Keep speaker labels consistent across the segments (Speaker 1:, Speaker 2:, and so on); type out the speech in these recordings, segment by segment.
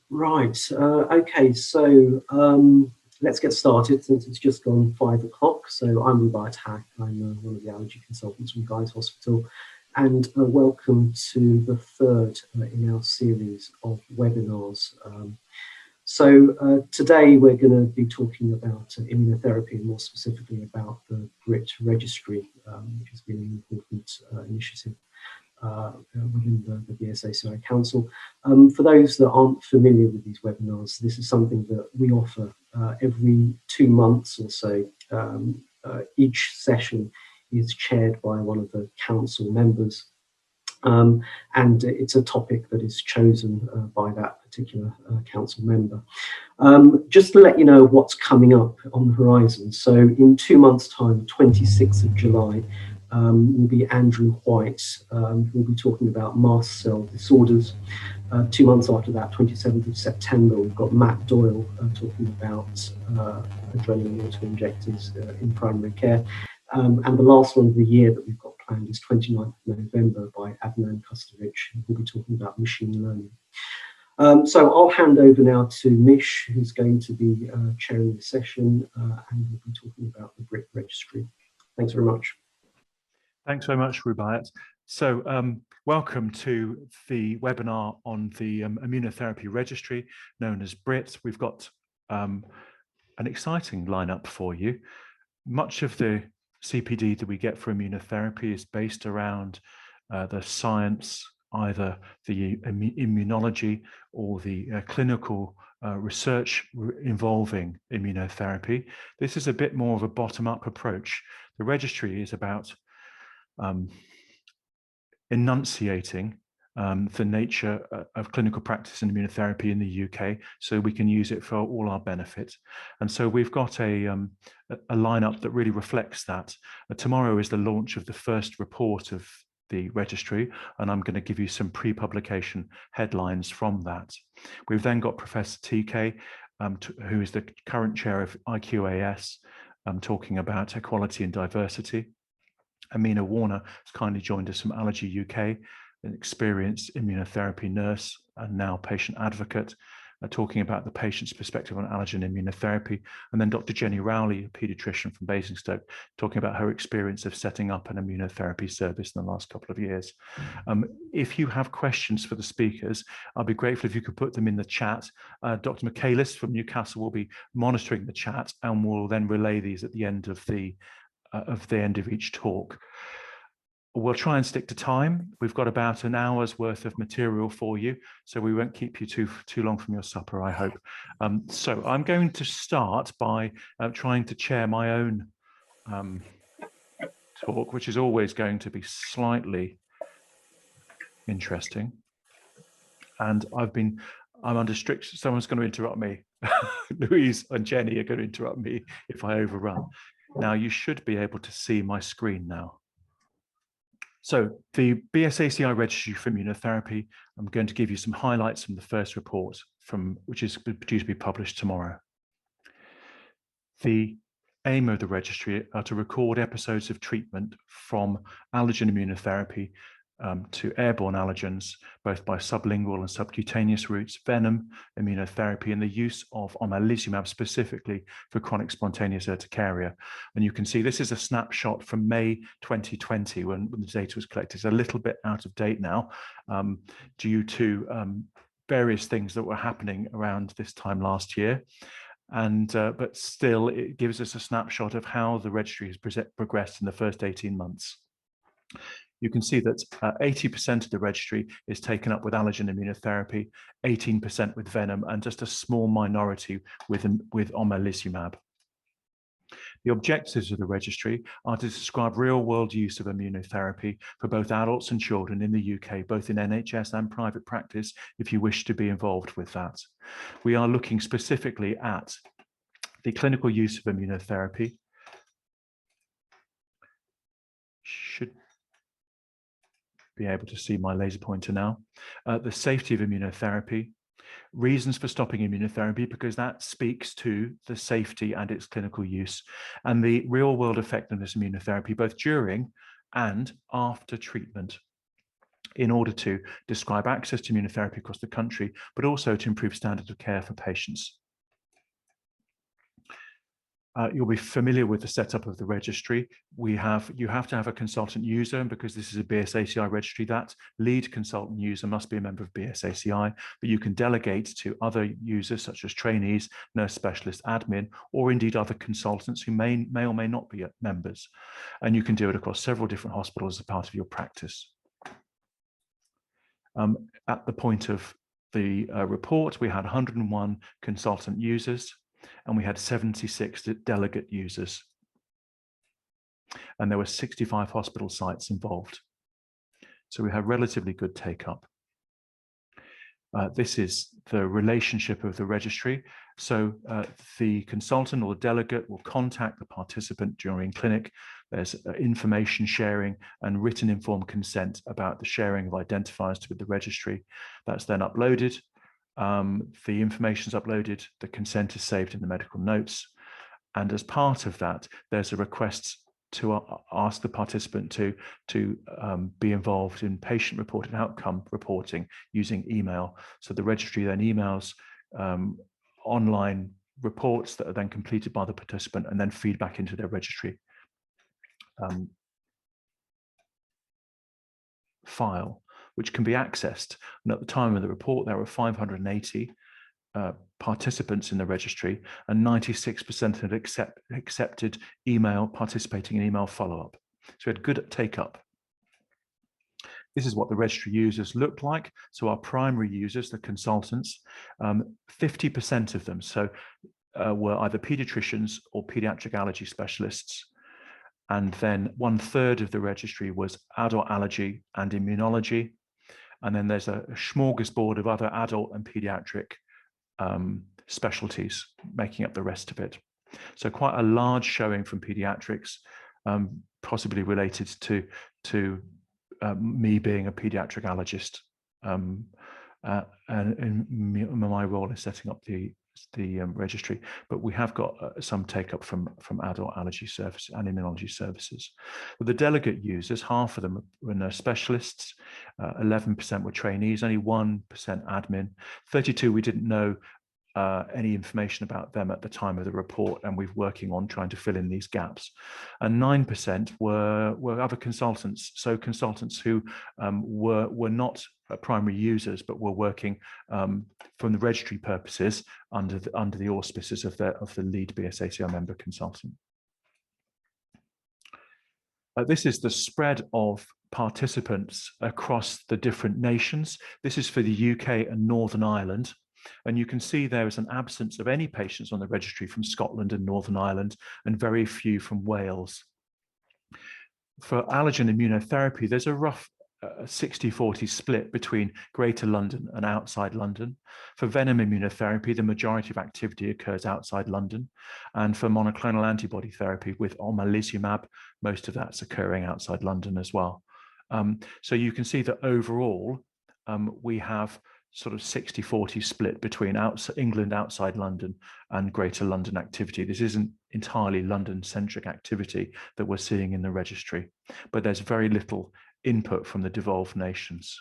Speaker 1: Right. Okay. So let's get started since it's just gone 5 o'clock. So I'm Rubaiyat Haque. I'm one of the allergy consultants from Guy's Hospital, and welcome to the third in our series of webinars. Today we're going to be talking about immunotherapy, and more specifically about the BRIT Registry, which has been an important initiative within the BSACI EDI Council. For those that aren't familiar with these webinars, this is something that we offer every 2 months or so. Each session is chaired by one of the council members, and it's a topic that is chosen by that particular council member. Just to let you know what's coming up on the horizon. So in 2 months' time, 26th of July, will be Andrew White, who will be talking about mast cell disorders. 2 months after that, 27th of September, we've got Matt Doyle talking about adrenaline auto-injectors in primary care. And the last one of the year that we've got planned is 29th of November by Amena, who will be talking about machine learning. So I'll hand over now to Mich, who's going to be chairing the session, and we'll be talking about the BRIT Registry. Thanks very much.
Speaker 2: Thanks very much, Rubaiyat. So welcome to the webinar on the Immunotherapy Registry, known as BRIT. We've got an exciting lineup for you. Much of the CPD that we get for immunotherapy is based around the science, either the immunology or the clinical research involving immunotherapy. This is a bit more of a bottom-up approach. The registry is about enunciating the nature of clinical practice in immunotherapy in the UK, so we can use it for all our benefit. And so we've got a lineup that really reflects that. Tomorrow is the launch of the first report of the registry, and I'm going to give you some pre-publication headlines from that. We've then got Professor TK, who is the current chair of IQAS, talking about equality and diversity. Amena Warner has kindly joined us from Allergy UK, an experienced immunotherapy nurse and now patient advocate, talking about the patient's perspective on allergen immunotherapy. And then Dr. Jenny Rowley, a pediatrician from Basingstoke, talking about her experience of setting up an immunotherapy service in the last couple of years. If you have questions for the speakers, I'll be grateful if you could put them in the chat. Dr. Michaelis from Newcastle will be monitoring the chat, and will then relay these at the end of each talk. We'll try and stick to time. We've got about an hour's worth of material for you, so we won't keep you too long from your supper, I hope. So I'm going to start by trying to chair my own talk, which is always going to be slightly interesting. And I'm under strict, someone's going to interrupt me. Louise and Jenny are going to interrupt me if I overrun. Now, you should be able to see my screen now. So the BSACI EDI Registry for Immunotherapy, I'm going to give you some highlights from the first report, which is due to be published tomorrow. The aim of the registry are to record episodes of treatment from allergen immunotherapy to airborne allergens, both by sublingual and subcutaneous routes, venom, immunotherapy, and the use of omalizumab specifically for chronic spontaneous urticaria. And you can see this is a snapshot from May 2020 when the data was collected. It's a little bit out of date now due to various things that were happening around this time last year. But still, it gives us a snapshot of how the registry has progressed in the first 18 months. You can see that 80% of the registry is taken up with allergen immunotherapy, 18% with venom, and just a small minority with omalizumab. The objectives of the registry are to describe real-world use of immunotherapy for both adults and children in the UK, both in NHS and private practice, if you wish to be involved with that. We are looking specifically at the clinical use of immunotherapy. Should be able to see my laser pointer now. The safety of immunotherapy, reasons for stopping immunotherapy, because that speaks to the safety and its clinical use, and the real-world effectiveness of immunotherapy, both during and after treatment. in order to describe access to immunotherapy across the country, but also to improve standard of care for patients. You'll be familiar with the setup of the registry. You have to have a consultant user, and because this is a BSACI registry, that lead consultant user must be a member of BSACI, but you can delegate to other users such as trainees, nurse specialists, admin, or indeed other consultants who may or may not be members. And you can do it across several different hospitals as part of your practice. At the point of the report, we had 101 consultant users, and we had 76 delegate users. And there were 65 hospital sites involved. So we have relatively good take-up. This is the relationship of the registry. So the consultant or the delegate will contact the participant during clinic. There's information sharing and written informed consent about the sharing of identifiers with the registry. That's then uploaded. The information is uploaded, the consent is saved in the medical notes. And as part of that, there's a request to ask the participant to be involved in patient-reported outcome reporting using email. So the registry then emails online reports that are then completed by the participant and then feed back into their registry file, which can be accessed. And at the time of the report, there were 580 participants in the registry, and 96% had accepted participating in email follow-up. So we had good take-up. This is what the registry users looked like. So our primary users, the consultants, 50% of them were either pediatricians or pediatric allergy specialists. And then 1/3 of the registry was adult allergy and immunology. And then there's a smorgasbord of other adult and pediatric specialties making up the rest of it. So quite a large showing from pediatrics, possibly related to me being a pediatric allergist, and my role is setting up the registry. But we have got some take up from adult allergy services and immunology services. But the delegate users, half of them were nurse specialists, 11% were trainees, only 1% admin, 32 we didn't know any information about them at the time of the report, and we're working on trying to fill in these gaps. And 9% were other consultants, so consultants who were not primary users, but were working from the registry purposes under the auspices of the lead BSACI member consultant. This is the spread of participants across the different nations. This is for the UK and Northern Ireland. And you can see there is an absence of any patients on the registry from Scotland and Northern Ireland, and very few from Wales. For allergen immunotherapy, there's a rough 60-40 split between Greater London and outside London. For venom immunotherapy, the majority of activity occurs outside London. And for monoclonal antibody therapy with omalizumab, most of that's occurring outside London as well. So you can see that overall, we have sort of 60-40 split between England outside London and Greater London activity. This isn't entirely London-centric activity that we're seeing in the registry, but there's very little input from the devolved nations.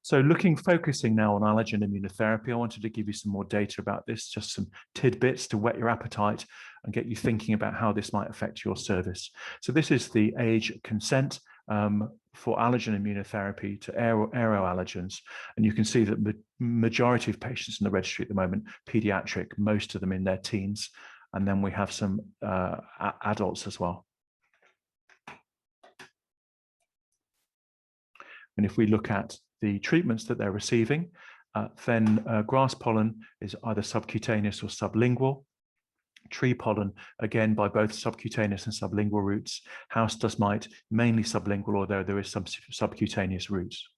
Speaker 2: So focusing now on allergen immunotherapy, I wanted to give you some more data about this, just some tidbits to whet your appetite and get you thinking about how this might affect your service. So this is the age consent for allergen immunotherapy to aeroallergens. And you can see that the majority of patients in the registry at the moment, pediatric, most of them in their teens. And then we have some adults as well. And if we look at the treatments that they're receiving, then grass pollen is either subcutaneous or sublingual. Tree pollen, again, by both subcutaneous and sublingual routes. House dust mite, mainly sublingual, although there is some subcutaneous routes.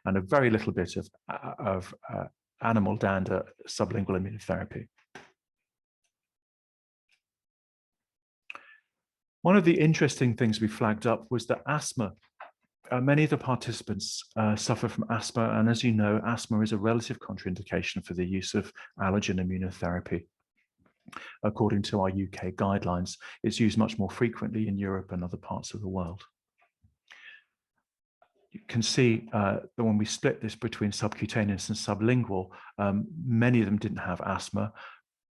Speaker 2: And a very little bit of animal dander sublingual immunotherapy. One of the interesting things we flagged up was that asthma. Many of the participants suffer from asthma, and as you know, asthma is a relative contraindication for the use of allergen immunotherapy. According to our UK guidelines, it's used much more frequently in Europe and other parts of the world. you can see that when we split this between subcutaneous and sublingual, many of them didn't have asthma,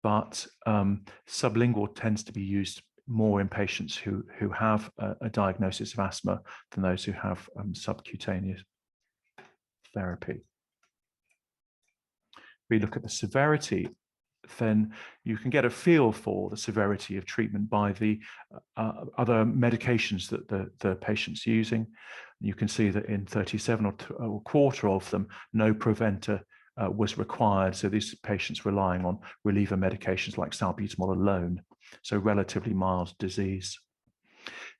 Speaker 2: but sublingual tends to be used more in patients who have a diagnosis of asthma than those who have subcutaneous therapy. We look at the severity, then you can get a feel for the severity of treatment by the other medications that the patient's using. You can see that in 37 or a quarter of them, no preventer was required. So these patients relying on reliever medications like salbutamol alone, so relatively mild disease.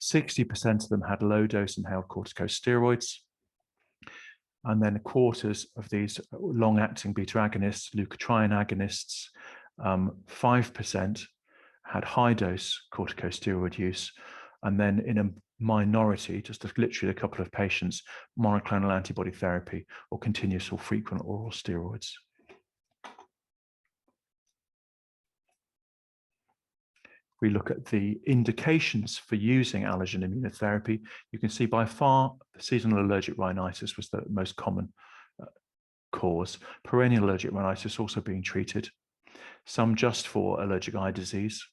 Speaker 2: 60% of them had low dose inhaled corticosteroids. And then quarters of these long-acting beta agonists, leukotriene agonists, 5% had high-dose corticosteroid use, and then in a minority, just literally a couple of patients, monoclonal antibody therapy or continuous or frequent oral steroids. We look at the indications for using allergen immunotherapy. You can see by far seasonal allergic rhinitis was the most common cause. Perennial allergic rhinitis also being treated. Some just for allergic eye disease,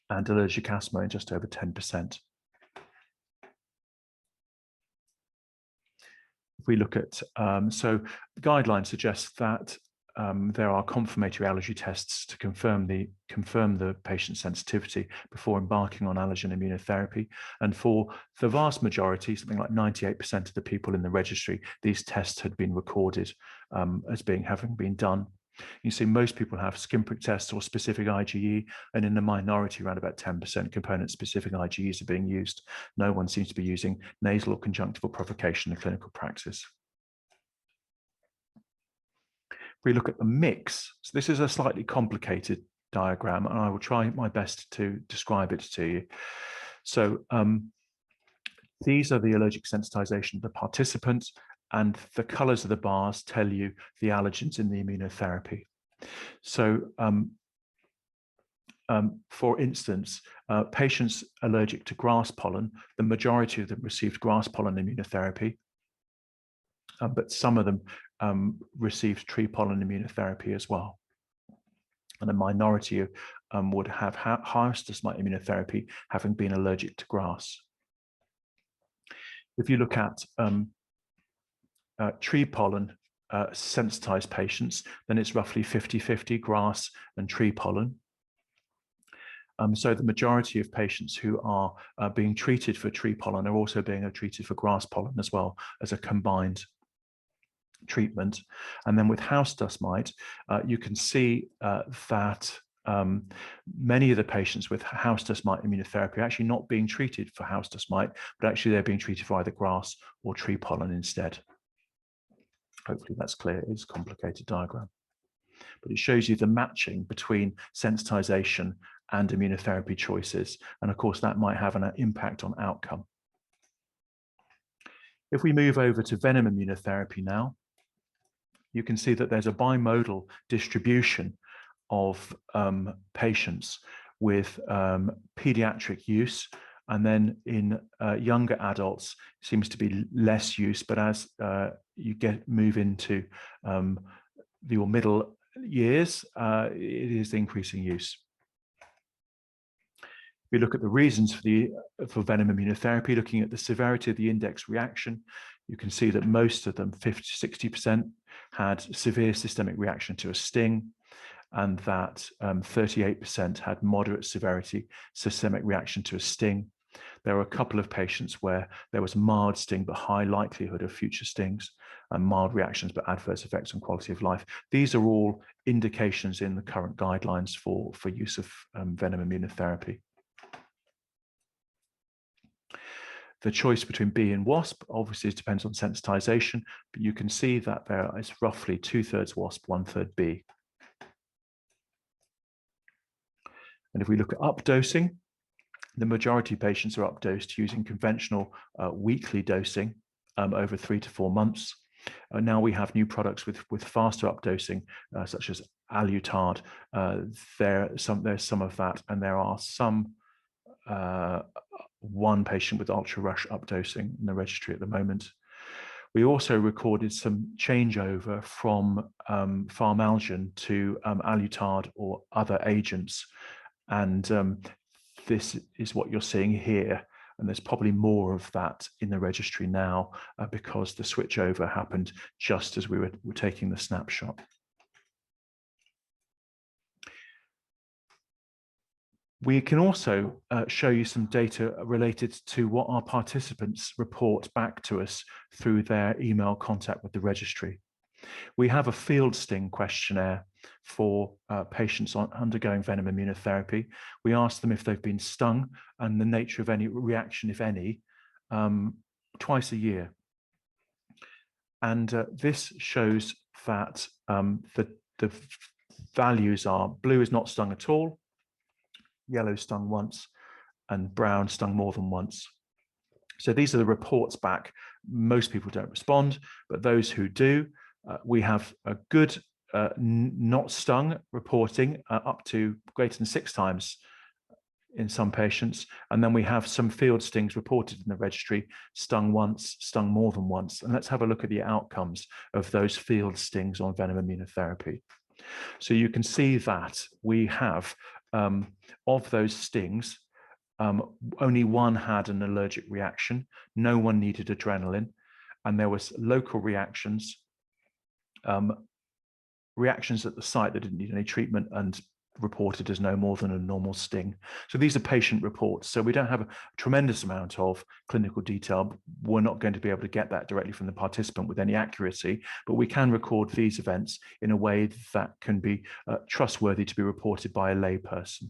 Speaker 2: and allergic asthma in just over 10%. If we look at, so the guidelines suggest that there are confirmatory allergy tests to confirm the patient's sensitivity before embarking on allergen immunotherapy. And for the vast majority, something like 98% of the people in the registry, these tests had been recorded as having been done. You see most people have skin prick tests or specific IgE, and in the minority, around about 10% component-specific IgEs are being used. No one seems to be using nasal or conjunctival provocation in clinical practice. We look at the mix. So this is a slightly complicated diagram, and I will try my best to describe it to you. So these are the allergic sensitization of the participants, and the colors of the bars tell you the allergens in the immunotherapy. So for instance, patients allergic to grass pollen, the majority of them received grass pollen immunotherapy, but some of them received tree pollen immunotherapy as well. And a minority would have house dust mite immunotherapy, having been allergic to grass. If you look at tree pollen sensitized patients, then it's roughly 50-50 grass and tree pollen. So the majority of patients who are being treated for tree pollen are also being treated for grass pollen as well as a combined treatment. And then with house dust mite, you can see that many of the patients with house dust mite immunotherapy are actually not being treated for house dust mite, but actually they're being treated for either grass or tree pollen instead. Hopefully that's clear. It's a complicated diagram, but it shows you the matching between sensitization and immunotherapy choices. And of course, that might have an impact on outcome. If we move over to venom immunotherapy now, you can see that there's a bimodal distribution of patients with pediatric use, and then in younger adults seems to be less use, but as you move into your middle years, it is increasing use. We look at the reasons for venom immunotherapy, looking at the severity of the index reaction. You can see that most of them, 50–60%, had severe systemic reaction to a sting, and that 38% had moderate severity systemic reaction to a sting. There were a couple of patients where there was mild sting but high likelihood of future stings, and mild reactions but adverse effects on quality of life. These are all indications in the current guidelines for use of venom immunotherapy. The choice between B and WASP obviously depends on sensitization, but you can see that there is roughly 2/3 WASP, 1/3 B. And if we look at updosing, the majority of patients are updosed using conventional weekly dosing over 3 to 4 months. Now we have new products with faster updosing, such as Alutard. There's some of that, and there are some one patient with ultra rush updosing in the registry at the moment. We also recorded some changeover from Farmalgen to Alutard or other agents. And this is what you're seeing here. And there's probably more of that in the registry now because the switchover happened just as we were taking the snapshot. We can also show you some data related to what our participants report back to us through their email contact with the registry. We have a field sting questionnaire for patients undergoing venom immunotherapy. We ask them if they've been stung and the nature of any reaction, if any, twice a year. And this shows that the values are: blue is not stung at all, yellow stung once, and brown stung more than once. So these are the reports back. Most people don't respond, but those who do, we have a good not stung reporting up to greater than 6 times in some patients. And then we have some field stings reported in the registry, stung once, stung more than once. And let's have a look at the outcomes of those field stings on venom immunotherapy. So you can see that we have, of those stings, only one had an allergic reaction. No one needed adrenaline. And there was local reactions, reactions at the site that didn't need any treatment and reported as no more than a normal sting. So these are patient reports. So we don't have a tremendous amount of clinical detail. We're not going to be able to get that directly from the participant with any accuracy, but we can record these events in a way that can be trustworthy to be reported by a layperson.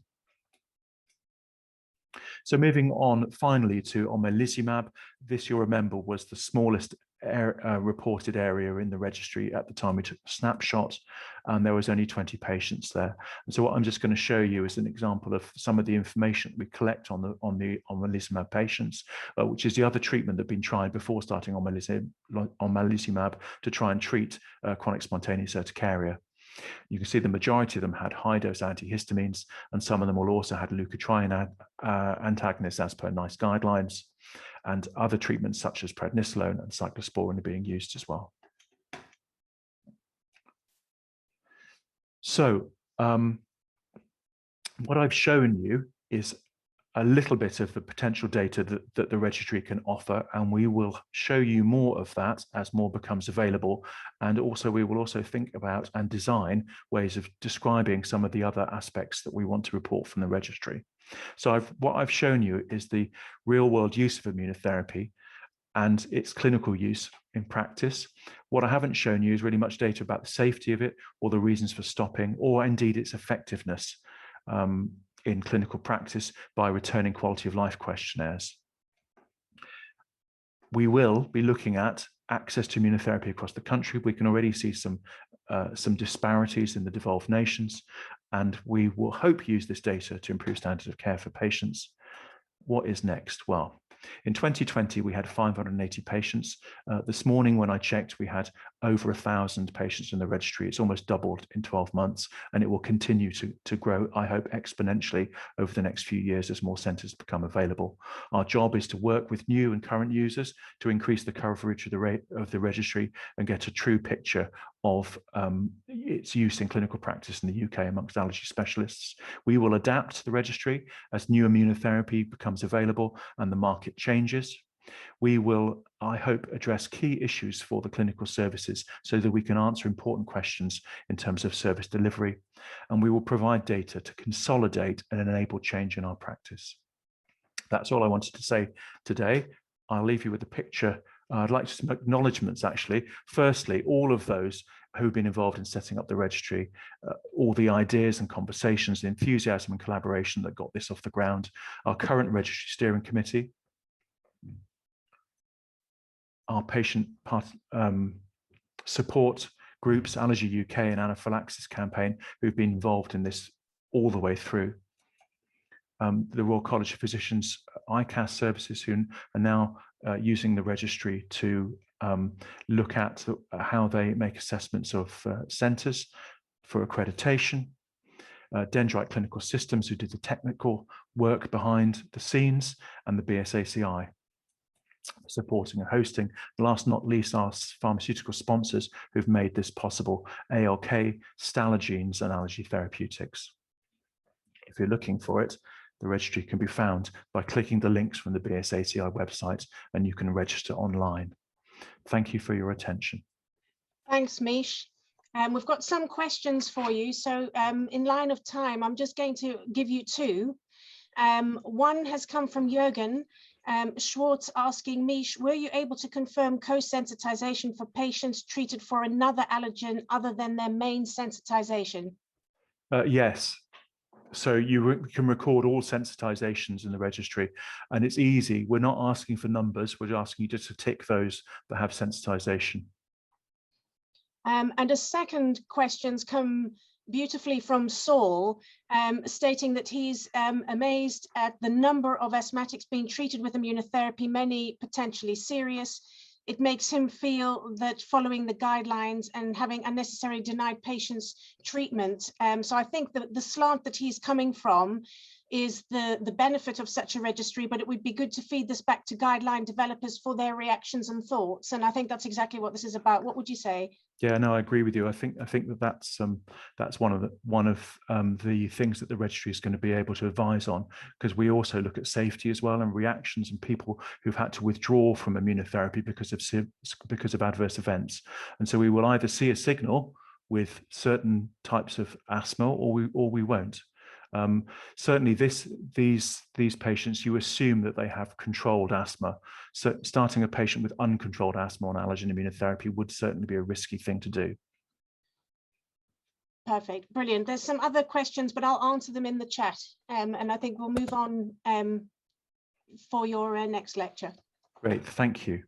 Speaker 2: So moving on finally to omalizumab, this you'll remember was the smallest reported area in the registry at the time we took the snapshot, and there was only 20 patients there. And so what I'm just going to show you is an example of some of the information we collect on the omalizumab patients, which is the other treatment that had been tried before starting omalizumab to try and treat chronic spontaneous urticaria. You can see the majority of them had high-dose antihistamines, and some of them will also had leukotriene antagonists as per NICE guidelines, and other treatments such as prednisolone and cyclosporin are being used as well. So what I've shown you is a little bit of the potential data that the registry can offer, and we will show you more of that as more becomes available. And also we will also think about and design ways of describing some of the other aspects that we want to report from the registry. So what I've shown you is the real-world use of immunotherapy and its clinical use in practice. What I haven't shown you is really much data about the safety of it or the reasons for stopping, or indeed its effectiveness in clinical practice by returning quality of life questionnaires. We will be looking at access to immunotherapy across the country. We can already see some disparities in the devolved nations, and we will hope use this data to improve standards of care for patients. What is next? Well, in 2020, we had 580 patients. This morning, when I checked, we had over 1,000 patients in the registry. It's almost doubled in 12 months, and it will continue to grow, I hope, exponentially over the next few years as more centres become available. Our job is to work with new and current users to increase the coverage of the registry and get a true picture of its use in clinical practice in the UK amongst allergy specialists. We will adapt the registry as new immunotherapy becomes available and the market changes. We will, I hope, address key issues for the clinical services so that we can answer important questions in terms of service delivery. And we will provide data to consolidate and enable change in our practice. That's all I wanted to say today. I'll leave you with a picture. I'd like some acknowledgements, actually. Firstly, all of those who've been involved in setting up the registry, all the ideas and conversations, the enthusiasm and collaboration that got this off the ground. Our current registry steering committee, our patient support groups, Allergy UK and Anaphylaxis campaign, who've been involved in this all the way through. The Royal College of Physicians IQAS services, who are now using the registry to look at how they make assessments of centres for accreditation. Dendrite Clinical Systems, who did the technical work behind the scenes, and the BSACI. supporting and hosting. Last not least, our pharmaceutical sponsors who've made this possible: ALK, Stallergenes, and Allergy Therapeutics. If you're looking for it, the registry can be found by clicking the links from the BSACI website, and you can register online. Thank you for your attention.
Speaker 3: Thanks, Mich. We've got some questions for you. So in line of time, I'm just going to give you two. One has come from Jürgen Schwartz asking Mich, were you able to confirm co-sensitization for patients treated for another allergen other than their main sensitization?
Speaker 2: Yes. So you can record all sensitizations in the registry, and it's easy. We're not asking for numbers. We're asking you just to tick those that have sensitization.
Speaker 3: And a second question's come beautifully from Saul, stating that he's amazed at the number of asthmatics being treated with immunotherapy, many potentially serious. It makes him feel that following the guidelines and having unnecessarily denied patients treatment. So I think that the slant that he's coming from is the benefit of such a registry, but it would be good to feed this back to guideline developers for their reactions and thoughts. And I think that's exactly what this is about. What would you say?
Speaker 2: Yeah, no, I agree with you. I think that's one of the things that the registry is going to be able to advise on, because we also look at safety as well and reactions and people who've had to withdraw from immunotherapy because of adverse events. And so we will either see a signal with certain types of asthma, or we won't. Certainly these patients, you assume that they have controlled asthma. So starting a patient with uncontrolled asthma on allergen immunotherapy would certainly be a risky thing to do.
Speaker 3: Perfect, brilliant. There's some other questions, but I'll answer them in the chat. And I think we'll move on for your next lecture.
Speaker 2: Great, thank you.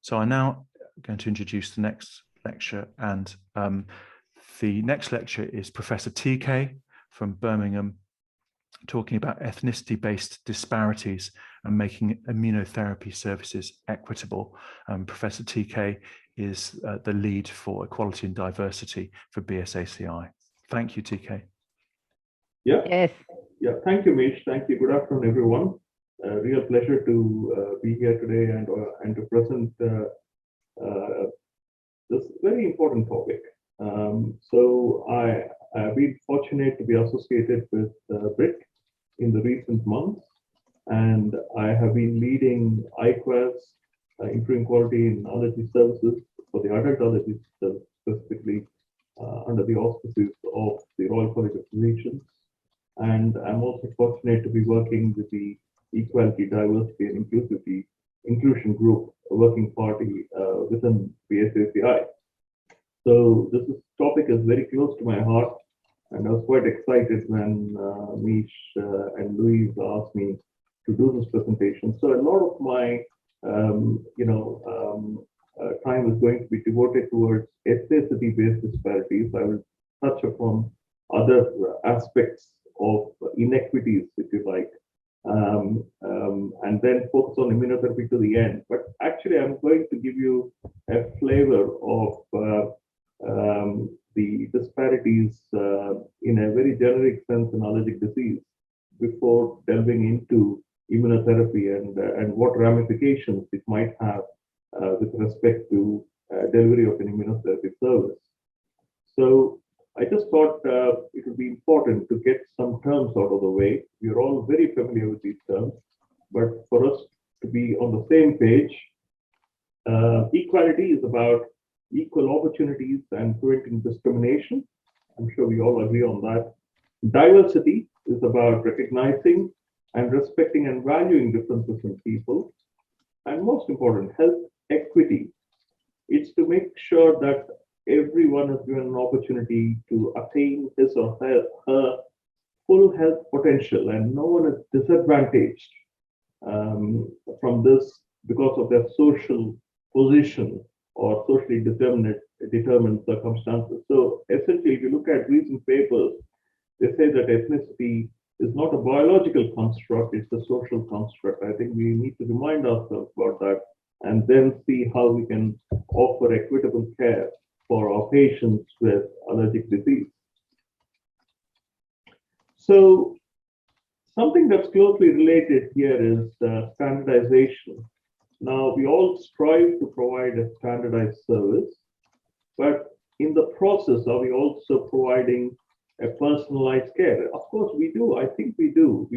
Speaker 2: So I'm now going to introduce the next lecture, and the next lecture is Professor TK from Birmingham, talking about ethnicity-based disparities and making immunotherapy services equitable. Professor TK is the lead for equality and diversity for BSACI. Thank you, TK.
Speaker 4: Yeah.
Speaker 5: Yes.
Speaker 4: Yeah. Thank you, Mich. Thank you. Good afternoon, everyone. Real pleasure to be here today and to present this very important topic. So I've been fortunate to be associated with BRIT in the recent months, and I have been leading IQAS, improving quality in allergy services for the adult allergy service, specifically under the auspices of the Royal College of Physicians. And I'm also fortunate to be working with the Equality, Diversity and Inclusion Group, a working party within BSACI. So this topic is very close to my heart, and I was quite excited when Mich and Louise asked me to do this presentation. So a lot of my time is going to be devoted towards ethnicity-based disparities. I will touch upon other aspects of inequities, if you like, and then focus on immunotherapy to the end. But actually, I'm going to give you a flavor of the disparities in a very generic sense in allergic disease before delving into immunotherapy and what ramifications it might have with respect to delivery of an immunotherapy service. So I just thought it would be important to get some terms out of the way. We're all very familiar with these terms, but for us to be on the same page, equality is about equal opportunities and preventing discrimination. I'm sure we all agree on that. Diversity is about recognizing and respecting and valuing differences in people. And most important, health equity. It's to make sure that everyone is given an opportunity to attain his or her full health potential, and no one is disadvantaged from this because of their social position or socially determined circumstances. So essentially, if you look at recent papers, they say that ethnicity is not a biological construct, it's a social construct. I think we need to remind ourselves about that and then see how we can offer equitable care for our patients with allergic disease. So Something that's closely related here is standardization. Now, we all strive to provide a standardized service, but in the process, are we also providing a personalized care? Of course, we do. I think we do.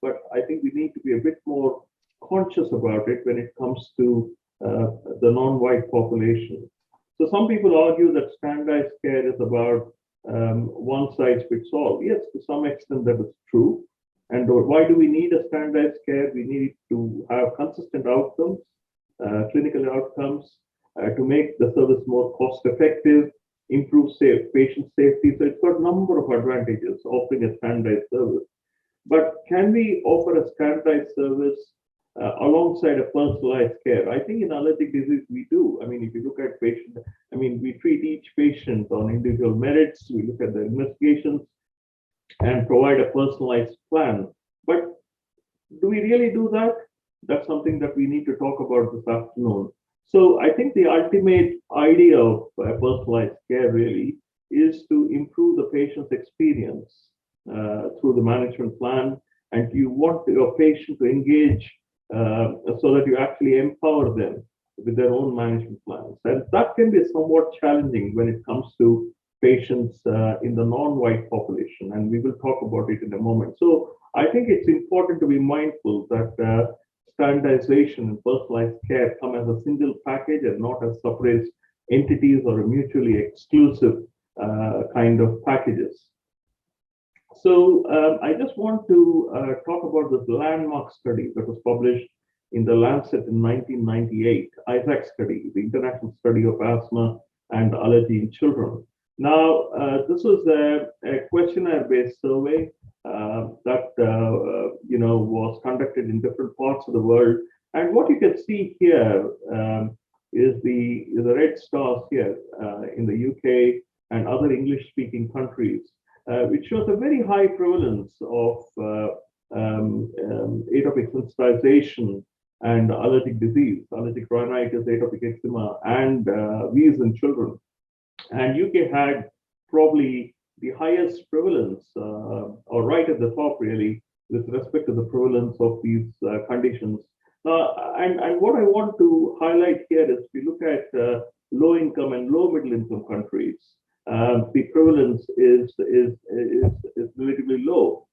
Speaker 4: But I think we need to be a bit more conscious about it when it comes to the non-white population. So some people argue that standardized care is about one size fits all. Yes, to some extent that is true. And why do we need a standardized care? We need to have consistent outcomes, clinical outcomes, to make the service more cost effective, improve patient safety. So it's got a number of advantages offering a standardized service. But can we offer a standardized service alongside a personalized care? I think in allergic disease we do. I mean, if you look at patient, I mean, we treat each patient on individual merits. We look at the investigations and provide a personalized plan. But do we really do that? That's something that we need to talk about this afternoon. So I think the ultimate idea of personalized care really is to improve the patient's experience through the management plan, and you want your patient to engage so that you actually empower them with their own management plans. And that can be somewhat challenging when it comes to patients in the non-white population, and we will talk about it in a moment. So I think it's important to be mindful that standardization and personalized care come as a single package and not as separate entities or mutually exclusive kind of packages. So I just want to talk about this landmark study that was published in the Lancet in 1998, ISAC study, the International Study of Asthma and Allergy in Children. Now, this was a questionnaire-based survey that was conducted in different parts of the world. And what you can see here is the red stars here in the UK and other English-speaking countries, which shows a very high prevalence of atopic sensitization and allergic disease, allergic rhinitis, atopic eczema, and wheeze in children. And UK had probably the highest prevalence, or right at the top really, with respect to the prevalence of these conditions. And what I want to highlight here is, if you look at low income and low middle income countries, the prevalence is relatively low.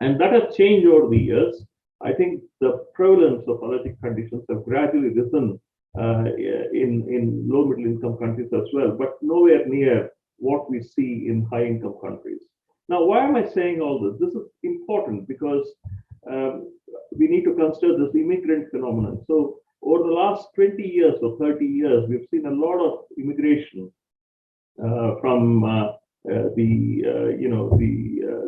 Speaker 4: And that has changed over the years. I think the prevalence of allergic conditions have gradually risen in low middle income countries as well, but nowhere near what we see in high income countries. Now, why am I saying all this? This is important because we need to consider this immigrant phenomenon. So over the last 20 years or 30 years, we've seen a lot of immigration from the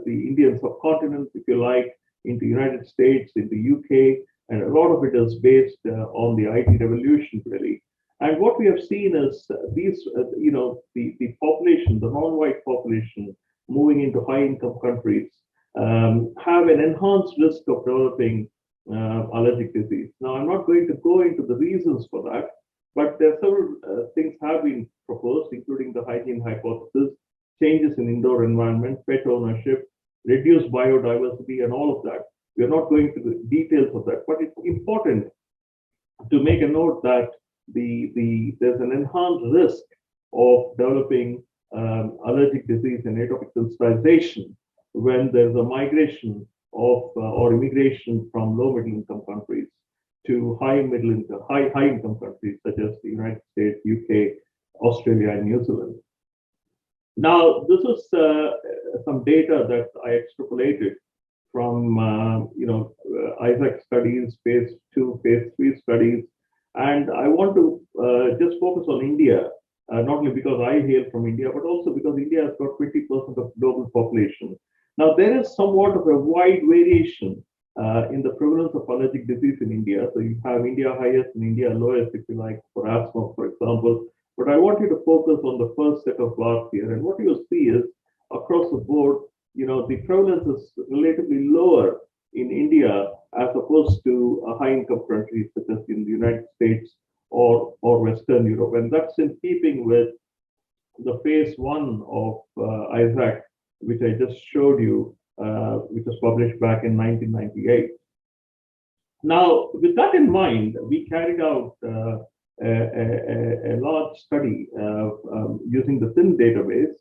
Speaker 4: Indian subcontinent, if you like, into United States, into UK, and a lot of it is based on the IT revolution, really. And what we have seen is these, the population, the non-white population, moving into high-income countries, have an enhanced risk of developing allergic disease. Now, I'm not going to go into the reasons for that, but there are several things have been proposed, including the hygiene hypothesis, changes in indoor environment, pet ownership, reduced biodiversity, and all of that. We are not going to the details of that, but it's important to make a note that there's an enhanced risk of developing allergic disease and atopic sensitization when there's a migration of or immigration from low middle income countries to high income countries such as the United States, UK, Australia, and New Zealand. Now, this is some data that I extrapolated from ISAC studies, phase 2, phase 3 studies, and I want to just focus on India, not only because I hail from India, but also because India has got 20% of global population. Now, there is somewhat of a wide variation in the prevalence of allergic disease in India. So you have India highest and India lowest, if you like, for asthma, for example. But I want you to focus on the first set of bars here. And what you'll see is across the board, the prevalence is relatively lower in India as opposed to high-income countries such as in the United States or Western Europe. And that's in keeping with the phase 1 of ISAC, which I just showed you, which was published back in 1998. Now, with that in mind, we carried out a large study using the THIN database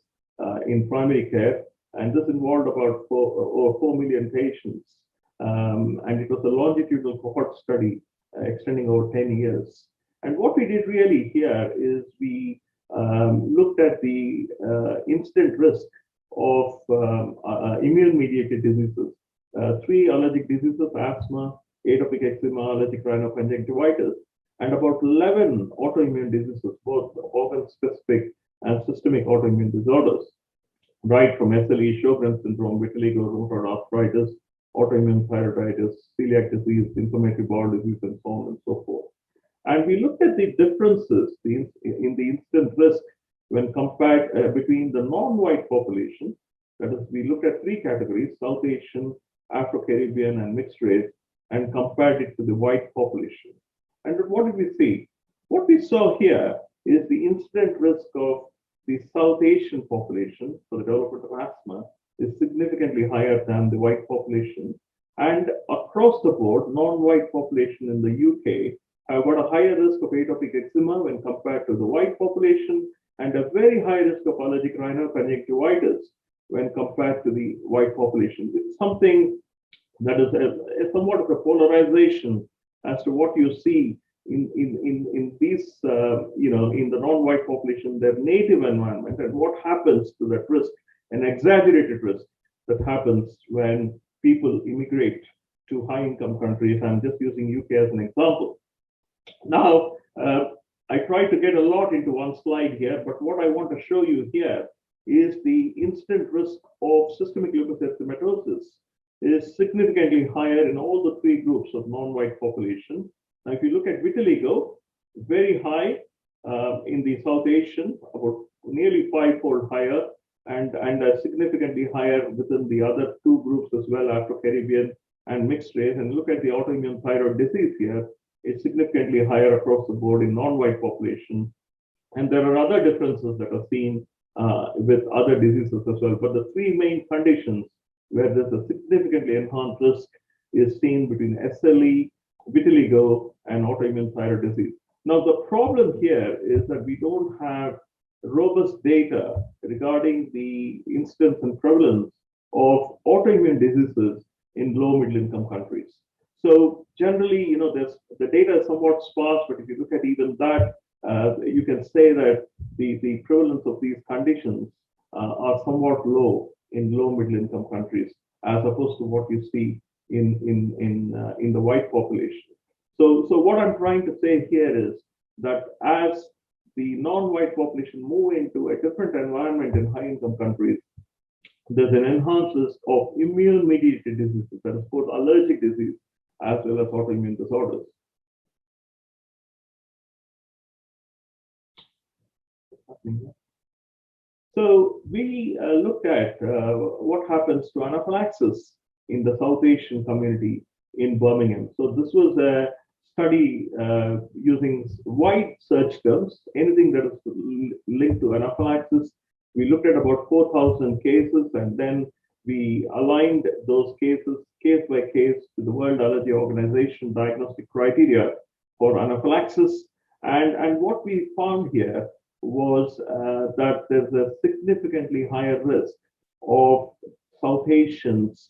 Speaker 4: in primary care, and this involved about over 4 million patients. And it was a longitudinal cohort study extending over 10 years. And what we did really here is we looked at the incident risk of immune-mediated diseases, 3 allergic diseases: asthma, atopic eczema, allergic rhinoconjunctivitis, and about 11 autoimmune diseases, both organ-specific and systemic autoimmune disorders, right from SLE, Sjogren's syndrome, vitiligo, rheumatoid arthritis, autoimmune thyroiditis, celiac disease, inflammatory bowel disease, and so on and so forth. And we looked at the differences in the incident risk when compared between the non-white population. That is, we looked at 3 categories: South Asian, Afro-Caribbean, and mixed race, and compared it to the white population. And what did we see? What we saw here is the incident risk of the South Asian population for the development of asthma is significantly higher than the white population. And across the board, non-white population in the UK have got a higher risk of atopic eczema when compared to the white population, and a very high risk of allergic rhinoconjunctivitis when compared to the white population. It's something that is a somewhat of a polarization as to what you see in these, in the non-white population, their native environment, and what happens to that risk, an exaggerated risk that happens when people immigrate to high-income countries. I'm just using UK as an example. Now, I tried to get a lot into one slide here, but what I want to show you here is the incident risk of systemic lupus erythematosus is significantly higher in all the 3 groups of non-white population. Now, if you look at vitiligo, very high in the South Asian, about nearly 5-fold higher, and significantly higher within the other 2 groups as well, Afro-Caribbean and mixed race. And look at the autoimmune thyroid disease here, it's significantly higher across the board in non-white population. And there are other differences that are seen with other diseases as well. But the 3 main conditions where there's a significantly enhanced risk is seen between SLE, vitiligo, and autoimmune thyroid disease. Now, the problem here is that we don't have robust data regarding the incidence and prevalence of autoimmune diseases in low middle income countries. So generally, the data is somewhat sparse, but if you look at even that, you can say that the prevalence of these conditions are somewhat low in low middle income countries, as opposed to what you see in the white population. So what I'm trying to say here is that as the non-white population move into a different environment in high-income countries, there's an enhanced risk of immune-mediated diseases, that is both allergic disease as well as autoimmune disorders. So we looked at what happens to anaphylaxis in the South Asian community in Birmingham. So this was a study using wide search terms, anything that is linked to anaphylaxis. We looked at about 4,000 cases, and then we aligned those cases case by case to the World Allergy Organization diagnostic criteria for anaphylaxis. And what we found here was that there's a significantly higher risk of South Asians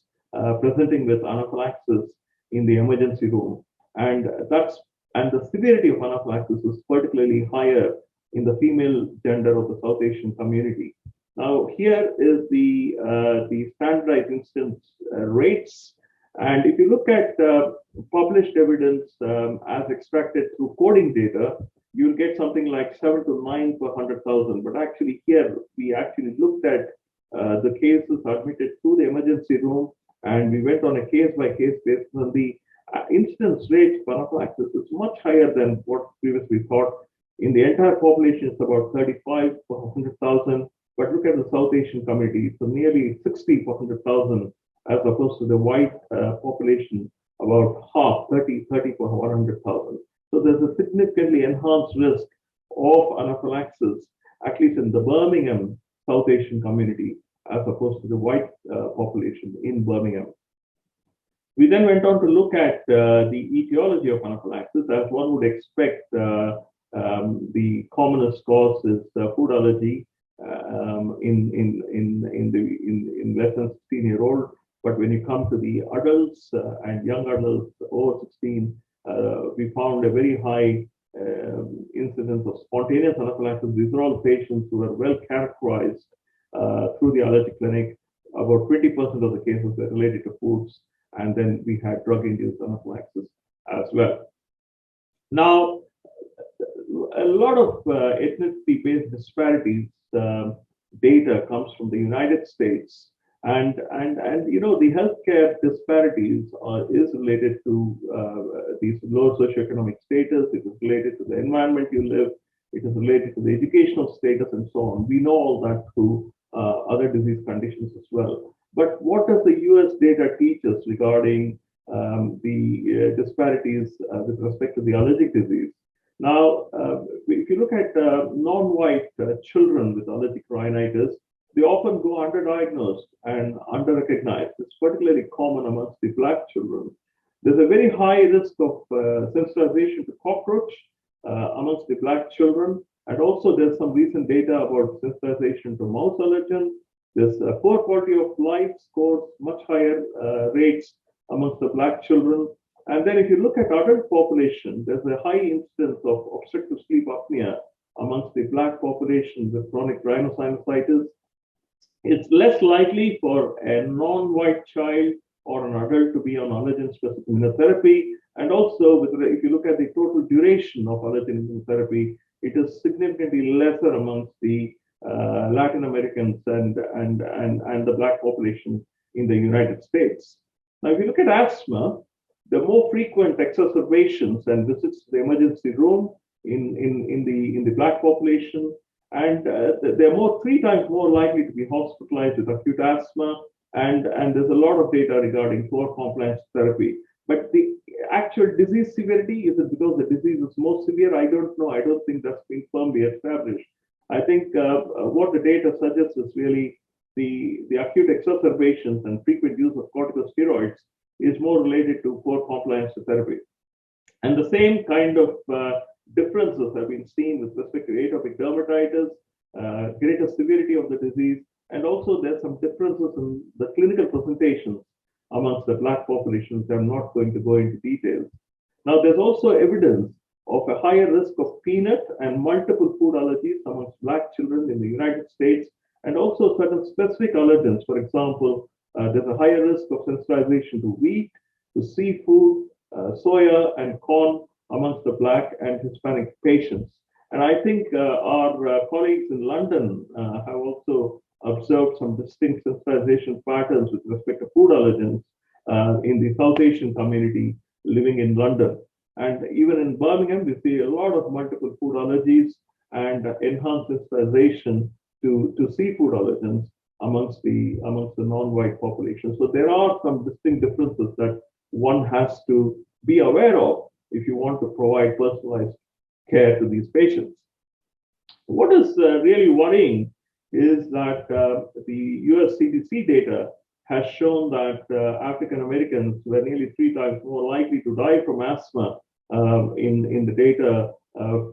Speaker 4: presenting with anaphylaxis in the emergency room. And the severity of anaphylaxis is particularly higher in the female gender of the South Asian community. Now, here is the standardized incidence rates. And if you look at published evidence as extracted through coding data, you'll get something like 7 to 9 per 100,000. But actually here, we actually looked at the cases admitted to the emergency room, and we went on a case-by-case basis, and the incidence rate for anaphylaxis is much higher than what previously thought. In the entire population, it's about 35 per 100,000. But look at the South Asian community, so nearly 60 per 100,000, as opposed to the white population, about half, 30 per 100,000. So there's a significantly enhanced risk of anaphylaxis, at least in the Birmingham South Asian community, as opposed to the white population in Birmingham. We then went on to look at the etiology of anaphylaxis. As one would expect, the commonest cause is food allergy in less than 16-year-old. But when you come to the adults and young adults over 16, we found a very high incidence of spontaneous anaphylaxis. These are all patients who were well characterized through the allergy clinic. About 20% of the cases were related to foods, and then we had drug-induced anaphylaxis as well. Now, a lot of ethnicity-based disparities data comes from the United States, and you know, the healthcare disparities is related to these low socioeconomic status. It is related to the environment you live. It is related to the educational status and so on. We know all that through other disease conditions as well. But what does the US data teach us regarding the disparities with respect to the allergic disease? Now, if you look at non-white children with allergic rhinitis, they often go underdiagnosed and underrecognized. It's particularly common amongst the Black children. There's a very high risk of sensitization to cockroach amongst the Black children. And also there's some recent data about sensitization to mouse allergen. There's poor quality of life scores much higher rates amongst the Black children. And then if you look at adult population, there's a high incidence of obstructive sleep apnea amongst the Black population with chronic rhinosinusitis. It's less likely for a non-white child or an adult to be on allergen-specific immunotherapy. And also, if you look at the total duration of allergen immunotherapy, it is significantly lesser amongst the Latin Americans and the Black population in the United States. Now, if you look at asthma, the more frequent exacerbations and visits to the emergency room in the Black population, and they're 3 times more likely to be hospitalized with acute asthma, and there's a lot of data regarding poor compliance therapy. But the actual disease severity, is it because the disease is more severe? I don't know. I don't think that's been firmly established. I think what the data suggests is really the acute exacerbations and frequent use of corticosteroids is more related to poor compliance to therapy. And the same kind of differences have been seen with respect to atopic dermatitis, greater severity of the disease, and also there's some differences in the clinical presentations amongst the Black populations. I'm not going to go into details. Now, there's also evidence of a higher risk of peanut and multiple food allergies amongst Black children in the United States, and also certain specific allergens. For example, there's a higher risk of sensitization to wheat, to seafood, soya, and corn amongst the Black and Hispanic patients. And I think our colleagues in London have also observed some distinct sensitization patterns with respect to food allergens in the South Asian community living in London. And even in Birmingham, we see a lot of multiple food allergies and enhanced sensitization to seafood allergens amongst the non-white population. So there are some distinct differences that one has to be aware of if you want to provide personalized care to these patients. What is really worrying is that the US CDC data has shown that African Americans were nearly 3 times more likely to die from asthma in the data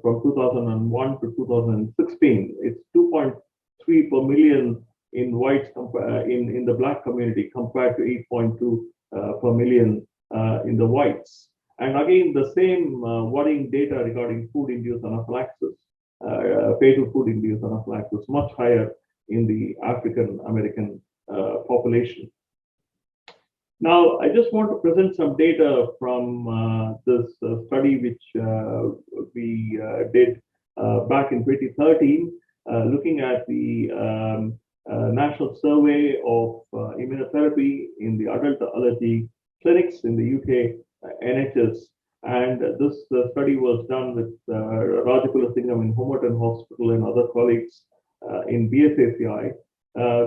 Speaker 4: from 2001 to 2016. It's 2.3 per million in whites in the Black community compared to 8.2 per million in the whites. And again, the same worrying data regarding food-induced anaphylaxis, fatal food-induced anaphylaxis, much higher in the African American population. Now, I just want to present some data from this study which we did back in 2013, looking at the National Survey of Immunotherapy in the adult allergy clinics in the UK NHS. And this study was done with Rajapura Singham in Homerton Hospital and other colleagues in BSACI.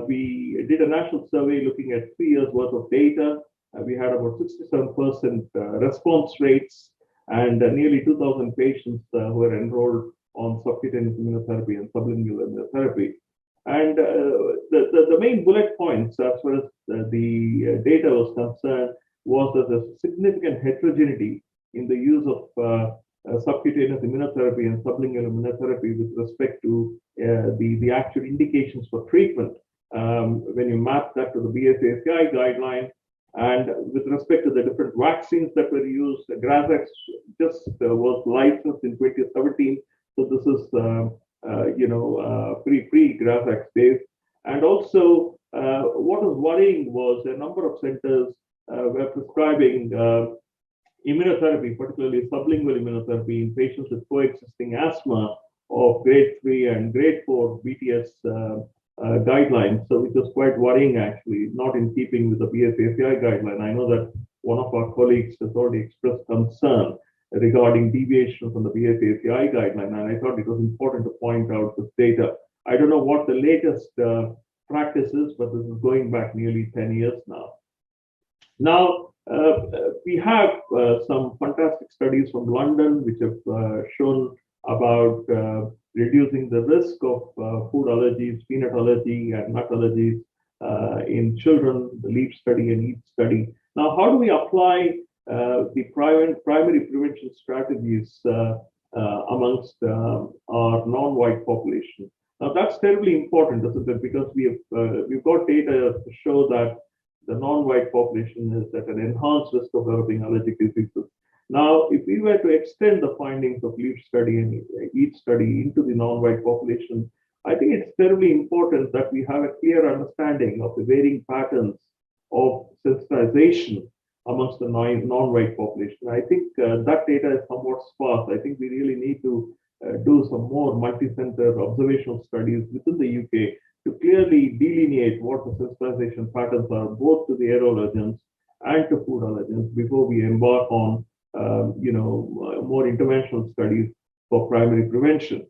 Speaker 4: We did a national survey looking at 3 years worth of data. We had about 67% response rates and nearly 2,000 patients who were enrolled on subcutaneous immunotherapy and sublingual immunotherapy. And the main bullet points, as far as the data was concerned, was that there's significant heterogeneity in the use of subcutaneous immunotherapy and sublingual immunotherapy with respect to the actual indications for treatment. When you map that to the BSACI guideline, and with respect to the different vaccines that were used, Grazex just was licensed in 2017. So this is, pre-Grazex days. And also, what was worrying was a number of centers were prescribing immunotherapy, particularly sublingual immunotherapy in patients with coexisting asthma of grade 3 and grade 4 BTS guidelines. So it was quite worrying, actually, not in keeping with the BSACI guideline. I know that one of our colleagues has already expressed concern regarding deviation from the BSACI guideline, and I thought it was important to point out this data. I don't know what the latest practice is, but this is going back nearly 10 years now. Now, we have some fantastic studies from London which have shown about reducing the risk of food allergies, peanut allergy, and nut allergies in children, the LEAP study and EAT study. Now, how do we apply the primary prevention strategies amongst our non-white population? Now, that's terribly important, isn't it? Because we've got data to show that the non-white population is at an enhanced risk of developing allergic diseases. Now, if we were to extend the findings of LEAP study and EAT study into the non-white population, I think it's terribly important that we have a clear understanding of the varying patterns of sensitization amongst the non-white population. I think that data is somewhat sparse. I think we really need to do some more multi-center observational studies within the UK to clearly delineate what the sensitization patterns are, both to the air allergens and to food allergens, before we embark on more interventional studies for primary prevention.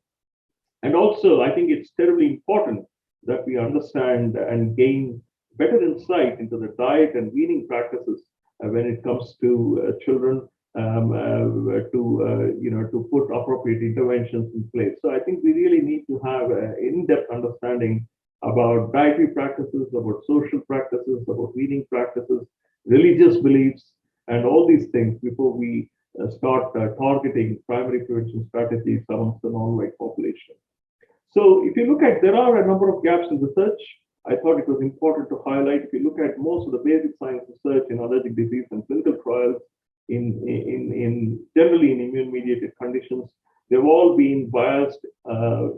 Speaker 4: And also, I think it's terribly important that we understand and gain better insight into the diet and weaning practices when it comes to children, to put appropriate interventions in place. So I think we really need to have an in-depth understanding about dietary practices, about social practices, about weaning practices, religious beliefs, and all these things before we start targeting primary prevention strategies amongst the non-white population. So if you look at, there are a number of gaps in research. I thought it was important to highlight. If you look at most of the basic science research in allergic disease and clinical trials generally in immune-mediated conditions, they've all been biased,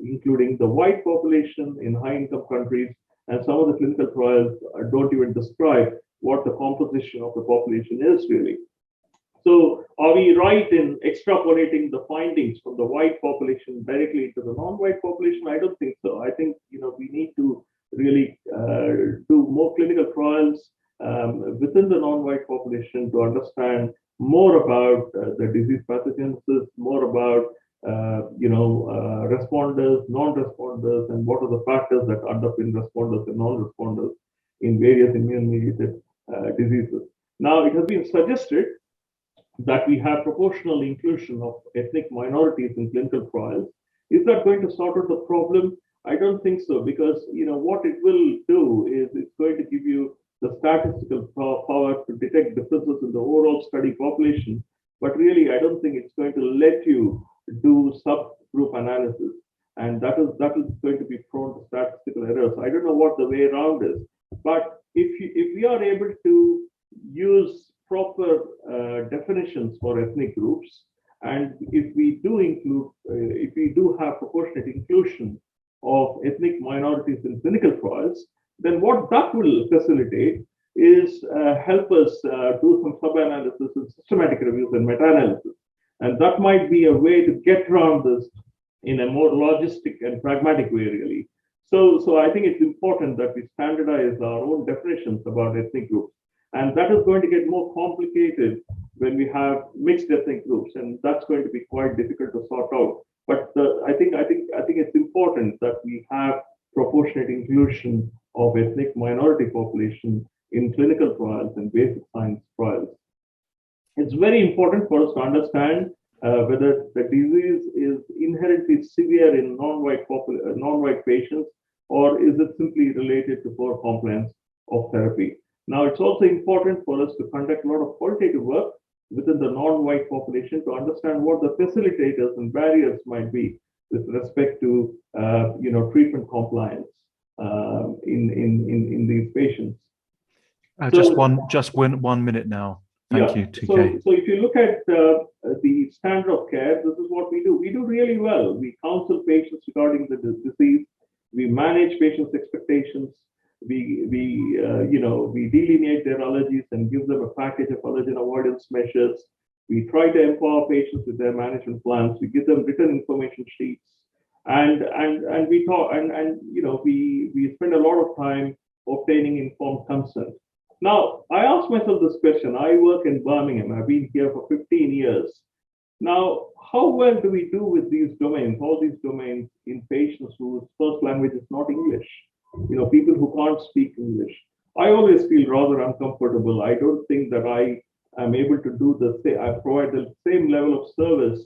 Speaker 4: including the white population in high-income countries, and some of the clinical trials don't even describe what the composition of the population is really. So are we right in extrapolating the findings from the white population directly into the non-white population? I don't think so. I think we need to really do more clinical trials within the non-white population to understand more about the disease pathogenesis, more about responders, non-responders, and what are the factors that underpin responders and non-responders in various immune-mediated diseases. Now, it has been suggested that we have proportional inclusion of ethnic minorities in clinical trials. Is that going to sort out the problem? I don't think so, because what it will do is it's going to give you the statistical power to detect differences in the overall study population, but really I don't think it's going to let you do subgroup analysis, and that is going to be prone to statistical errors. I don't know what the way around is, but if we are able to use proper definitions for ethnic groups, and if we do have proportionate inclusion of ethnic minorities in clinical trials, then what that will facilitate is help us do some sub-analysis and systematic reviews and meta-analysis. And that might be a way to get around this in a more logistic and pragmatic way, really. So I think it's important that we standardize our own definitions about ethnic groups. And that is going to get more complicated when we have mixed ethnic groups, and that's going to be quite difficult to sort out. But I think it's important that we have proportionate inclusion of ethnic minority population in clinical trials and basic science trials. It's very important for us to understand whether the disease is inherently severe in non-white patients, or is it simply related to poor compliance of therapy? Now, it's also important for us to conduct a lot of qualitative work within the non-white population to understand what the facilitators and barriers might be with respect to treatment compliance in these patients.
Speaker 2: Just 1 minute now. Thank you, TK.
Speaker 4: So if you look at the standard of care, this is what we do. We do really well. We counsel patients regarding the disease. We manage patients' expectations. We delineate their allergies and give them a package of allergen avoidance measures. We try to empower patients with their management plans. We give them written information sheets, and we talk and we spend a lot of time obtaining informed consent. Now, I ask myself this question. I work in Birmingham. I've been here for 15 years. Now, how well do we do with these domains, all these domains, in patients whose first language is not English? People who can't speak English. I always feel rather uncomfortable. I don't think that I am able to do I provide the same level of service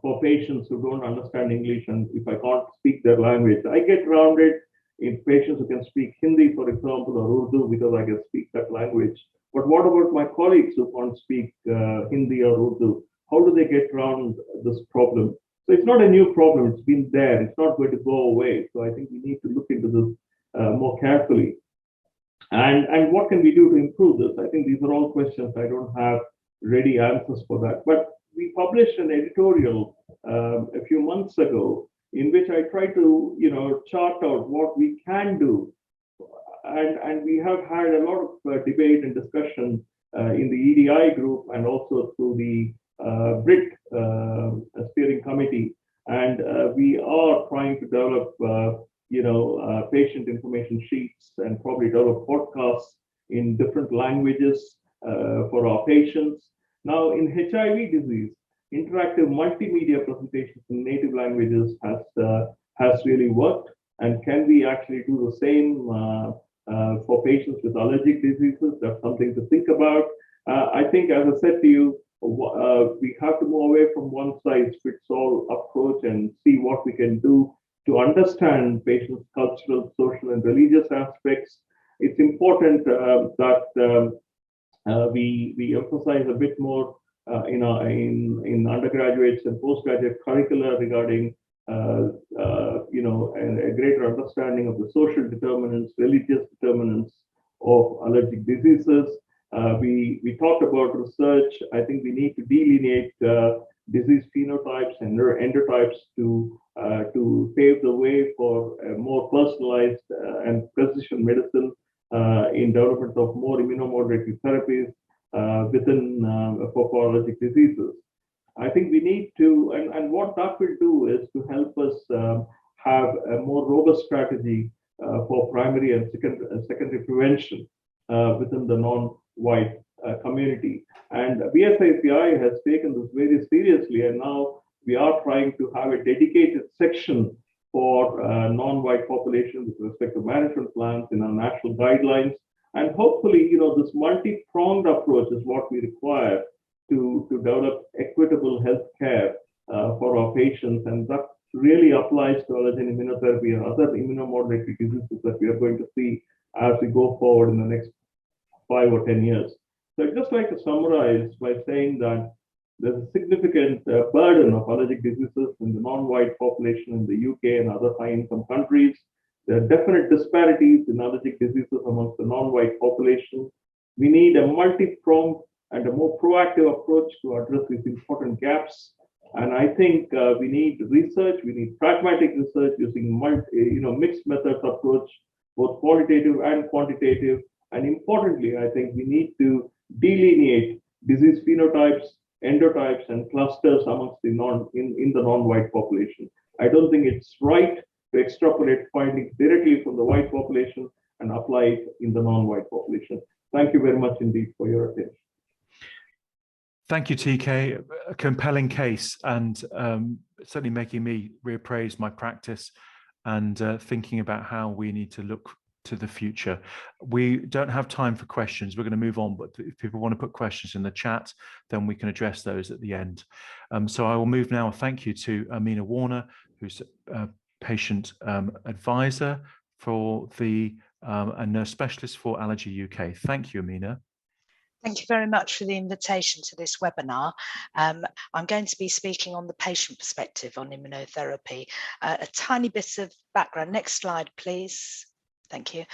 Speaker 4: for patients who don't understand English, and if I can't speak their language. I get around it in patients who can speak Hindi, for example, or Urdu, because I can speak that language. But what about my colleagues who can't speak Hindi or Urdu? How do they get around this problem? So it's not a new problem. It's been there. It's not going to go away. So I think we need to look into this more carefully. And what can we do to improve this? I think these are all questions. I don't have ready answers for that. But we published an editorial a few months ago in which I try to, chart out what we can do. And we have had a lot of debate and discussion in the EDI group and also through the BRIT steering committee. And we are trying to develop, patient information sheets and probably develop podcasts in different languages for our patients. Now, in HIV disease, interactive multimedia presentations in native languages has really worked. And can we actually do the same for patients with allergic diseases? That's something to think about. I think, as I said to you, we have to move away from one-size-fits-all approach and see what we can do to understand patients' cultural, social, and religious aspects. It's important that we emphasize a bit more in undergraduates and postgraduate curricula regarding a greater understanding of the social determinants, religious determinants of allergic diseases. We talked about research. I think we need to delineate disease phenotypes and endotypes to pave the way for a more personalized and precision medicine in development of more immunomodulatory therapies within for allergic diseases. I think we need to, and what that will do is to help us have a more robust strategy for primary and secondary prevention within the non-white community. And BSACI has taken this very seriously, and now we are trying to have a dedicated section for non-white population with respect to management plans in our national guidelines. And hopefully, this multi-pronged approach is what we require to develop equitable health care for our patients. And that really applies to allergen immunotherapy and other immunomodulatory diseases that we are going to see as we go forward in the next 5 or 10 years. So I'd just like to summarize by saying that there's a significant burden of allergic diseases in the non-white population in the UK and other high-income countries. There are definite disparities in allergic diseases amongst the non-white population. We need a multi-pronged and a more proactive approach to address these important gaps. And I think we need research, we need pragmatic research using mixed methods approach, both qualitative and quantitative. And importantly, I think we need to delineate disease phenotypes, endotypes, and clusters amongst the non-white population. I don't think it's right to extrapolate findings directly from the white population and apply it in the non-white population. Thank you very much indeed for your attention.
Speaker 2: Thank you, TK. A compelling case, and certainly making me reappraise my practice and thinking about how we need to look to the future. We don't have time for questions. We're going to move on, but if people want to put questions in the chat, then we can address those at the end. So I will move now. Thank you to Amena Warner, who's patient advisor for the a nurse specialist for Allergy UK. Thank you, Amena.
Speaker 5: Thank you very much for the invitation to this webinar. I'm going to be speaking on the patient perspective on immunotherapy. A tiny bit of background. Next slide, please. Thank you.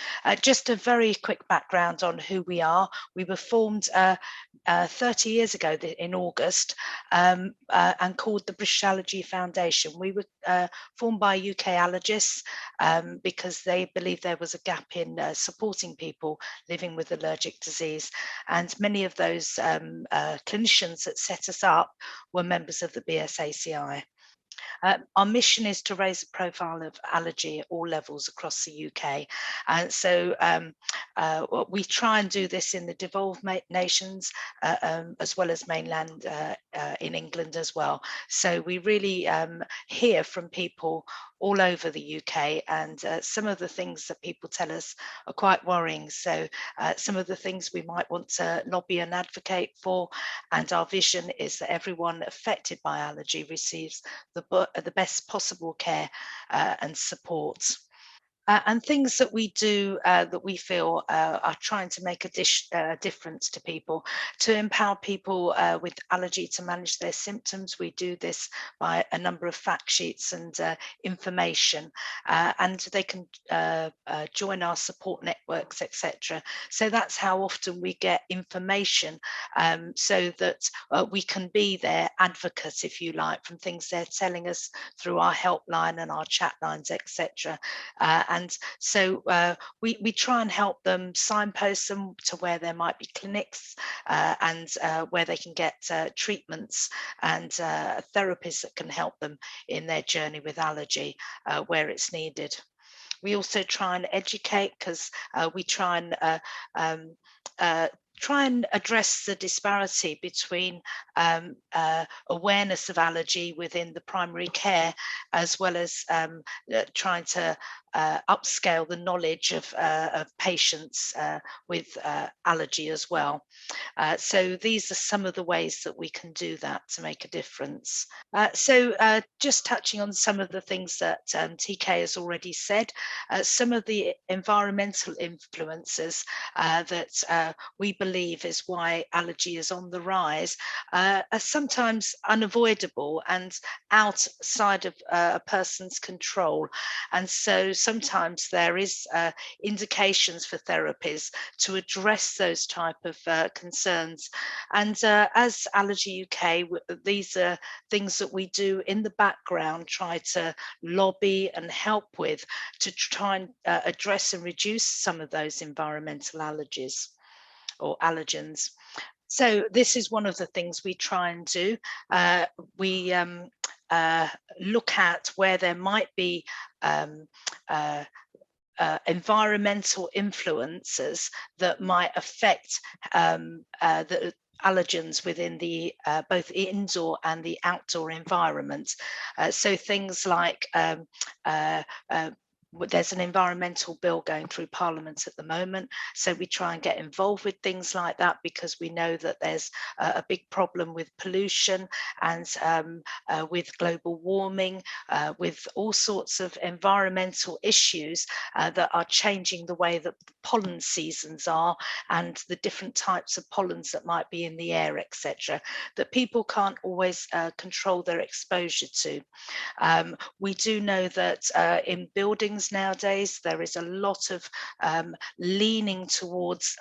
Speaker 5: Just a very quick background on who we are. We were formed 30 years ago in August and called the British Allergy Foundation. We were formed by UK allergists because they believed there was a gap in supporting people living with allergic disease. And many of those clinicians that set us up were members of the BSACI. Our mission is to raise the profile of allergy at all levels across the UK. And so we try and do this in the devolved nations as well as mainland in England as well. So we really hear from people all over the UK, and some of the things that people tell us are quite worrying. So some of the things we might want to lobby and advocate for, and our vision is that everyone affected by allergy receives the best possible care and support. And things that we do that we feel are trying to make a difference to people, to empower people with allergy to manage their symptoms. We do this by a number of fact sheets and information, and they can join our support networks, etc. So that's how often we get information, so that we can be their advocate, if you like, from things they're telling us through our helpline and our chat lines, etc. And so we try and help them, signpost them to where there might be clinics and where they can get treatments and therapists that can help them in their journey with allergy where it's needed. We also try and educate, because we try and address the disparity between awareness of allergy within the primary care, as well as trying to upscale the knowledge of patients with allergy as well. So these are some of the ways that we can do that to make a difference. So just touching on some of the things that TK has already said, some of the environmental influences that we believe is why allergy is on the rise are sometimes unavoidable and outside of a person's control. And so sometimes there is indications for therapies to address those type of concerns. And as Allergy UK, these are things that we do in the background, try to lobby and help with to try and address and reduce some of those environmental allergies or allergens. So this is one of the things we try and do. We look at where there might be environmental influences that might affect the allergens within the both the indoor and the outdoor environment. So things like there's an environmental bill going through Parliament at the moment, so we try and get involved with things like that, because we know that there's a big problem with pollution and with global warming, with all sorts of environmental issues that are changing the way that the pollen seasons are and the different types of pollens that might be in the air, etc., that people can't always control their exposure to. We do know that in buildings nowadays, there is a lot of leaning towards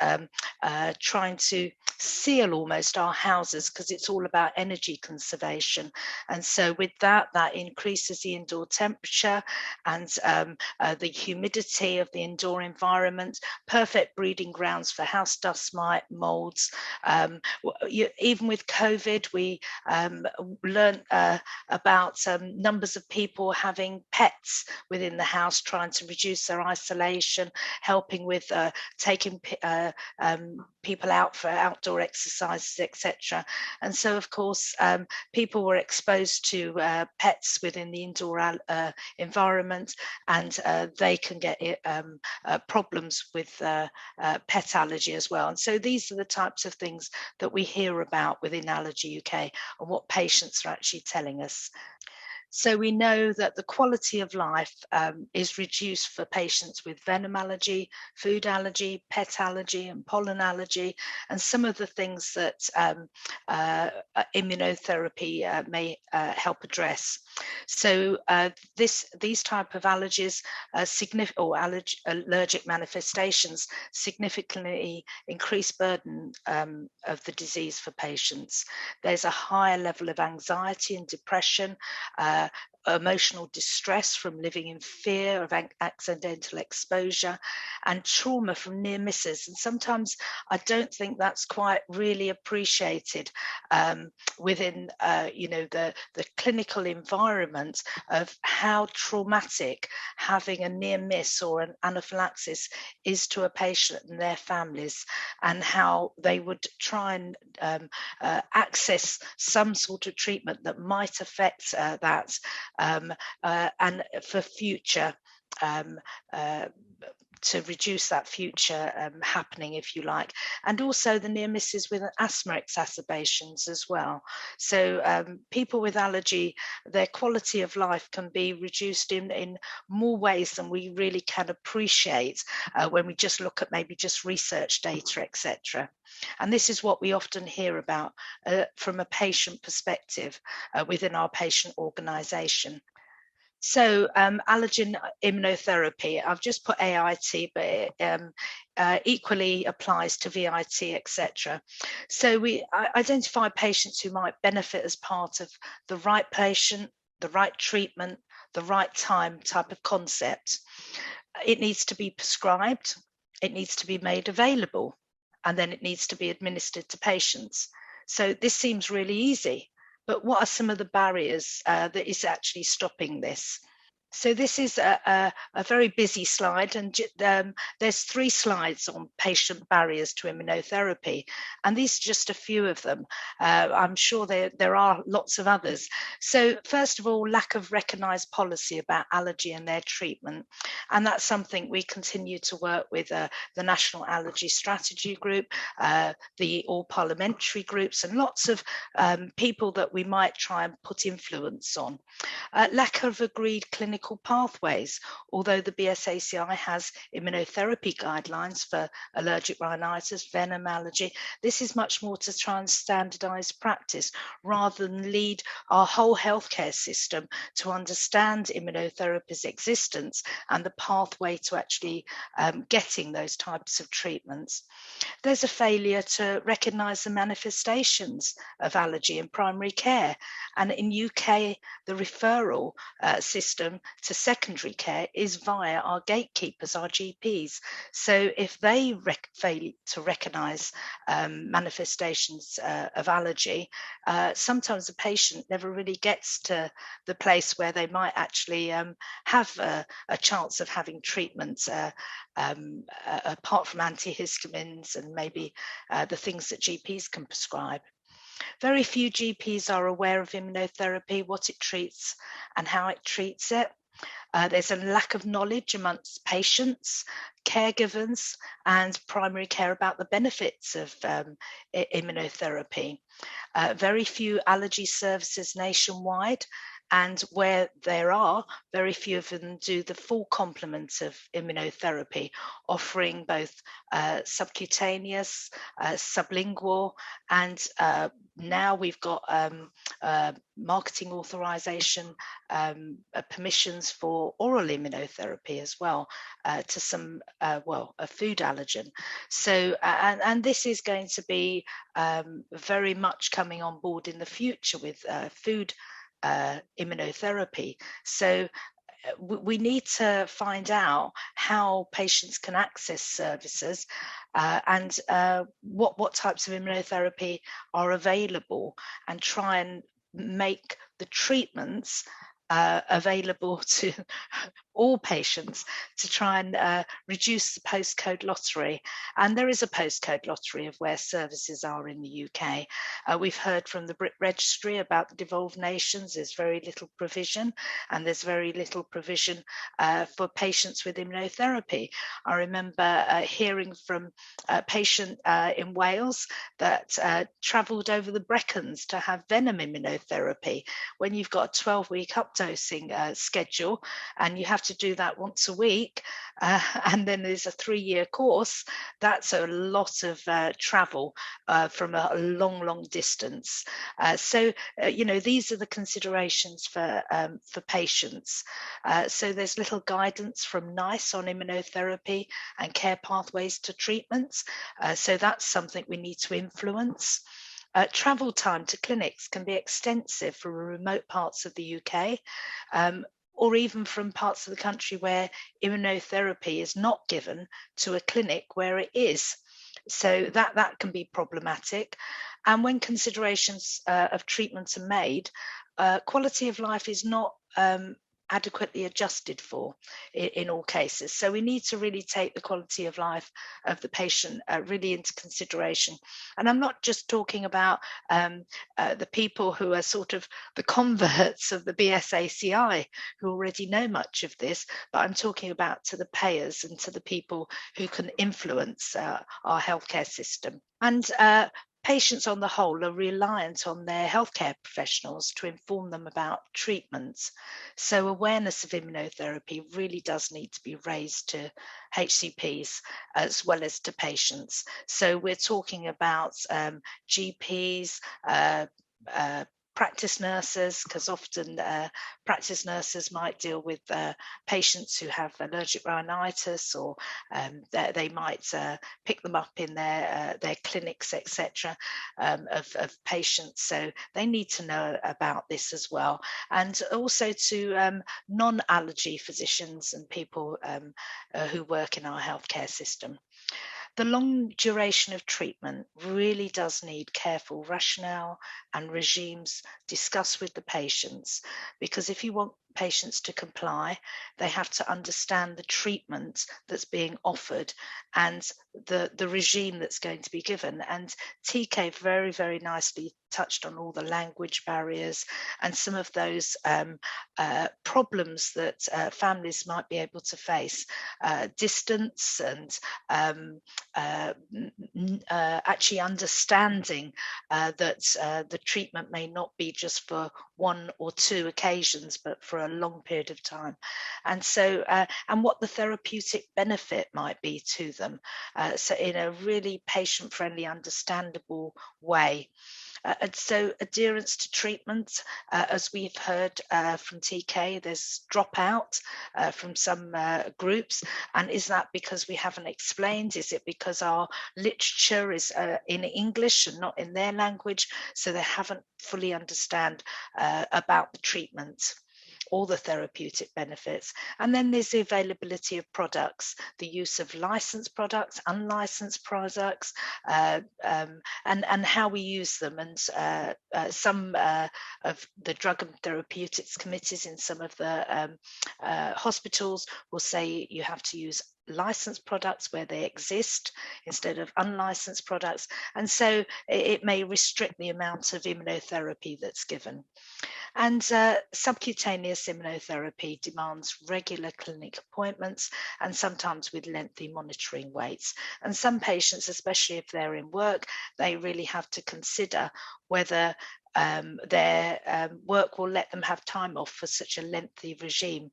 Speaker 5: trying to seal almost our houses, because it's all about energy conservation. And so with that increases the indoor temperature and the humidity of the indoor environment, perfect breeding grounds for house dust mite, molds. Even with COVID, we learned about numbers of people having pets within the house, trying to reduce their isolation, helping with taking people out for outdoor exercises, etc. And so, of course, people were exposed to pets within the indoor environment, and they can get problems with pet allergy as well. And so these are the types of things that we hear about within Allergy UK and what patients are actually telling us. So we know that the quality of life is reduced for patients with venom allergy, food allergy, pet allergy, and pollen allergy, and some of the things that immunotherapy may help address. So these type of allergies, allergic manifestations, significantly increase burden of the disease for patients. There's a higher level of anxiety and depression, emotional distress from living in fear of accidental exposure, and trauma from near misses. And sometimes I don't think that's quite really appreciated within the clinical environment of how traumatic having a near miss or an anaphylaxis is to a patient and their families, and how they would try and access some sort of treatment that might affect that, and for future to reduce that future happening, if you like, and also the near misses with asthma exacerbations as well. So people with allergy, their quality of life can be reduced in more ways than we really can appreciate when we just look at maybe just research data, etc. And this is what we often hear about from a patient perspective within our patient organisation. So allergen immunotherapy, I've just put AIT, but it equally applies to VIT, etc. So we identify patients who might benefit as part of the right patient, the right treatment, the right time type of concept. It needs to be prescribed, it needs to be made available, and then it needs to be administered to patients. So this seems really easy. But what are some of the barriers that is actually stopping this? So this is a very busy slide, and there's 3 slides on patient barriers to immunotherapy, and these are just a few of them. I'm sure there are lots of others. So first of all, lack of recognised policy about allergy and their treatment, and that's something we continue to work with the National Allergy Strategy Group, the all parliamentary groups, and lots of people that we might try and put influence on. Lack of agreed clinical pathways, although the BSACI has immunotherapy guidelines for allergic rhinitis, venom allergy. This is much more to try and standardise practice rather than lead our whole healthcare system to understand immunotherapy's existence and the pathway to actually getting those types of treatments. There's a failure to recognise the manifestations of allergy in primary care, and in UK the referral system to secondary care is via our gatekeepers, our GPs. So if they fail to recognise manifestations of allergy, sometimes the patient never really gets to the place where they might actually have a chance of having treatment apart from antihistamines and maybe the things that GPs can prescribe. Very few GPs are aware of immunotherapy, what it treats and how it treats it. There's a lack of knowledge amongst patients, caregivers, and primary care about the benefits of immunotherapy. Very few allergy services nationwide, and where there are, very few of them do the full complement of immunotherapy, offering both subcutaneous, sublingual, and now we've got marketing authorization permissions for oral immunotherapy as well, to some, a food allergen. So, and this is going to be very much coming on board in the future with food immunotherapy. So we need to find out how patients can access services and what types of immunotherapy are available, and try and make the treatments available to all patients to try and reduce the postcode lottery. And there is a postcode lottery of where services are in the UK. We've heard from the BRIT Registry about the devolved nations. There's very little provision, and there's very little provision for patients with immunotherapy. I remember hearing from a patient in Wales that travelled over the Brecons to have venom immunotherapy. When you've got a 12-week updosing schedule and you have to do that once a week, and then there's a 3-year course, that's a lot of travel from a long distance. You know, these are the considerations for patients. So there's little guidance from NICE on immunotherapy and care pathways to treatments. So that's something we need to influence. Travel time to clinics can be extensive from remote parts of the UK, or even from parts of the country where immunotherapy is not given to a clinic where it is. So that can be problematic. And when considerations of treatments are made, quality of life is not adequately adjusted for in all cases. So we need to really take the quality of life of the patient really into consideration. And I'm not just talking about the people who are sort of the converts of the BSACI who already know much of this, but I'm talking about to the payers and to the people who can influence our healthcare system. And patients on the whole are reliant on their healthcare professionals to inform them about treatments. So awareness of immunotherapy really does need to be raised to HCPs as well as to patients. So we're talking about GPs, practice nurses, because often practice nurses might deal with patients who have allergic rhinitis, or they might pick them up in their clinics, etc., of patients. So they need to know about this as well. And also to non-allergy physicians and people who work in our healthcare system. The long duration of treatment really does need careful rationale and regimes discussed with the patients, because if you want patients to comply, they have to understand the treatment that's being offered and the regime that's going to be given. And TK very nicely touched on all the language barriers and some of those problems that families might be able to face, distance and actually understanding that the treatment may not be just for 1 or 2 occasions, but for a long period of time. And so, and what the therapeutic benefit might be to them. So in a really patient-friendly, understandable way. And so adherence to treatment, as we've heard from TK, there's dropout from some groups. And is that because we haven't explained? Is it because our literature is in English and not in their language? So they haven't fully understand about the treatment, all the therapeutic benefits. And then there's the availability of products, the use of licensed products, unlicensed products, and how we use them. And some of the drug and therapeutics committees in some of the hospitals will say you have to use licensed products where they exist instead of unlicensed products. And so it may restrict the amount of immunotherapy that's given. And subcutaneous immunotherapy demands regular clinic appointments and sometimes with lengthy monitoring waits. And some patients, especially if they're in work, they really have to consider whether their work will let them have time off for such a lengthy regime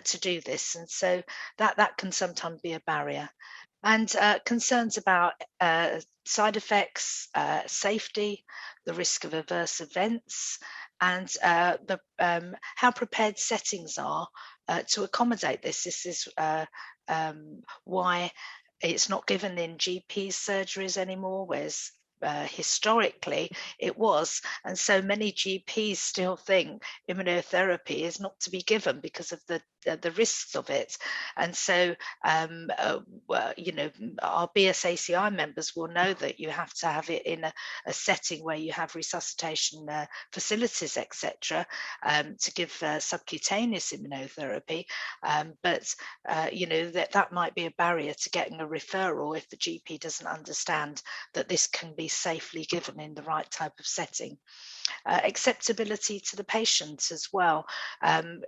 Speaker 5: to do this. And so that can sometimes be a barrier. And concerns about side effects, safety, the risk of adverse events, and how prepared settings are to accommodate this. This is why it's not given in GP surgeries anymore, whereas historically it was. And so many GPs still think immunotherapy is not to be given because of the the risks of it. And so, you know, our BSACI members will know that you have to have it in a setting where you have resuscitation facilities, etc., to give subcutaneous immunotherapy. But you know, that might be a barrier to getting a referral if the GP doesn't understand that this can be safely given in the right type of setting. Acceptability to the patient as well.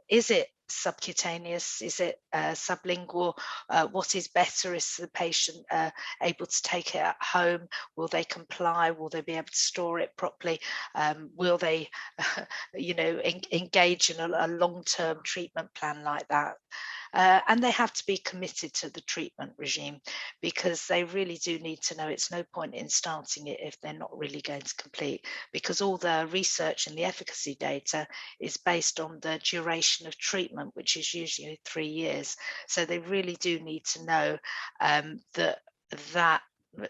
Speaker 5: Is it subcutaneous? Is it sublingual? What is better? Is the patient able to take it at home? Will they comply? Will they be able to store it properly? Will they, you know, engage in a long-term treatment plan like that? And they have to be committed to the treatment regime, because they really do need to know it's no point in starting it if they're not really going to complete, because all the research and the efficacy data is based on the duration of treatment, which is usually 3 years. So they really do need to know that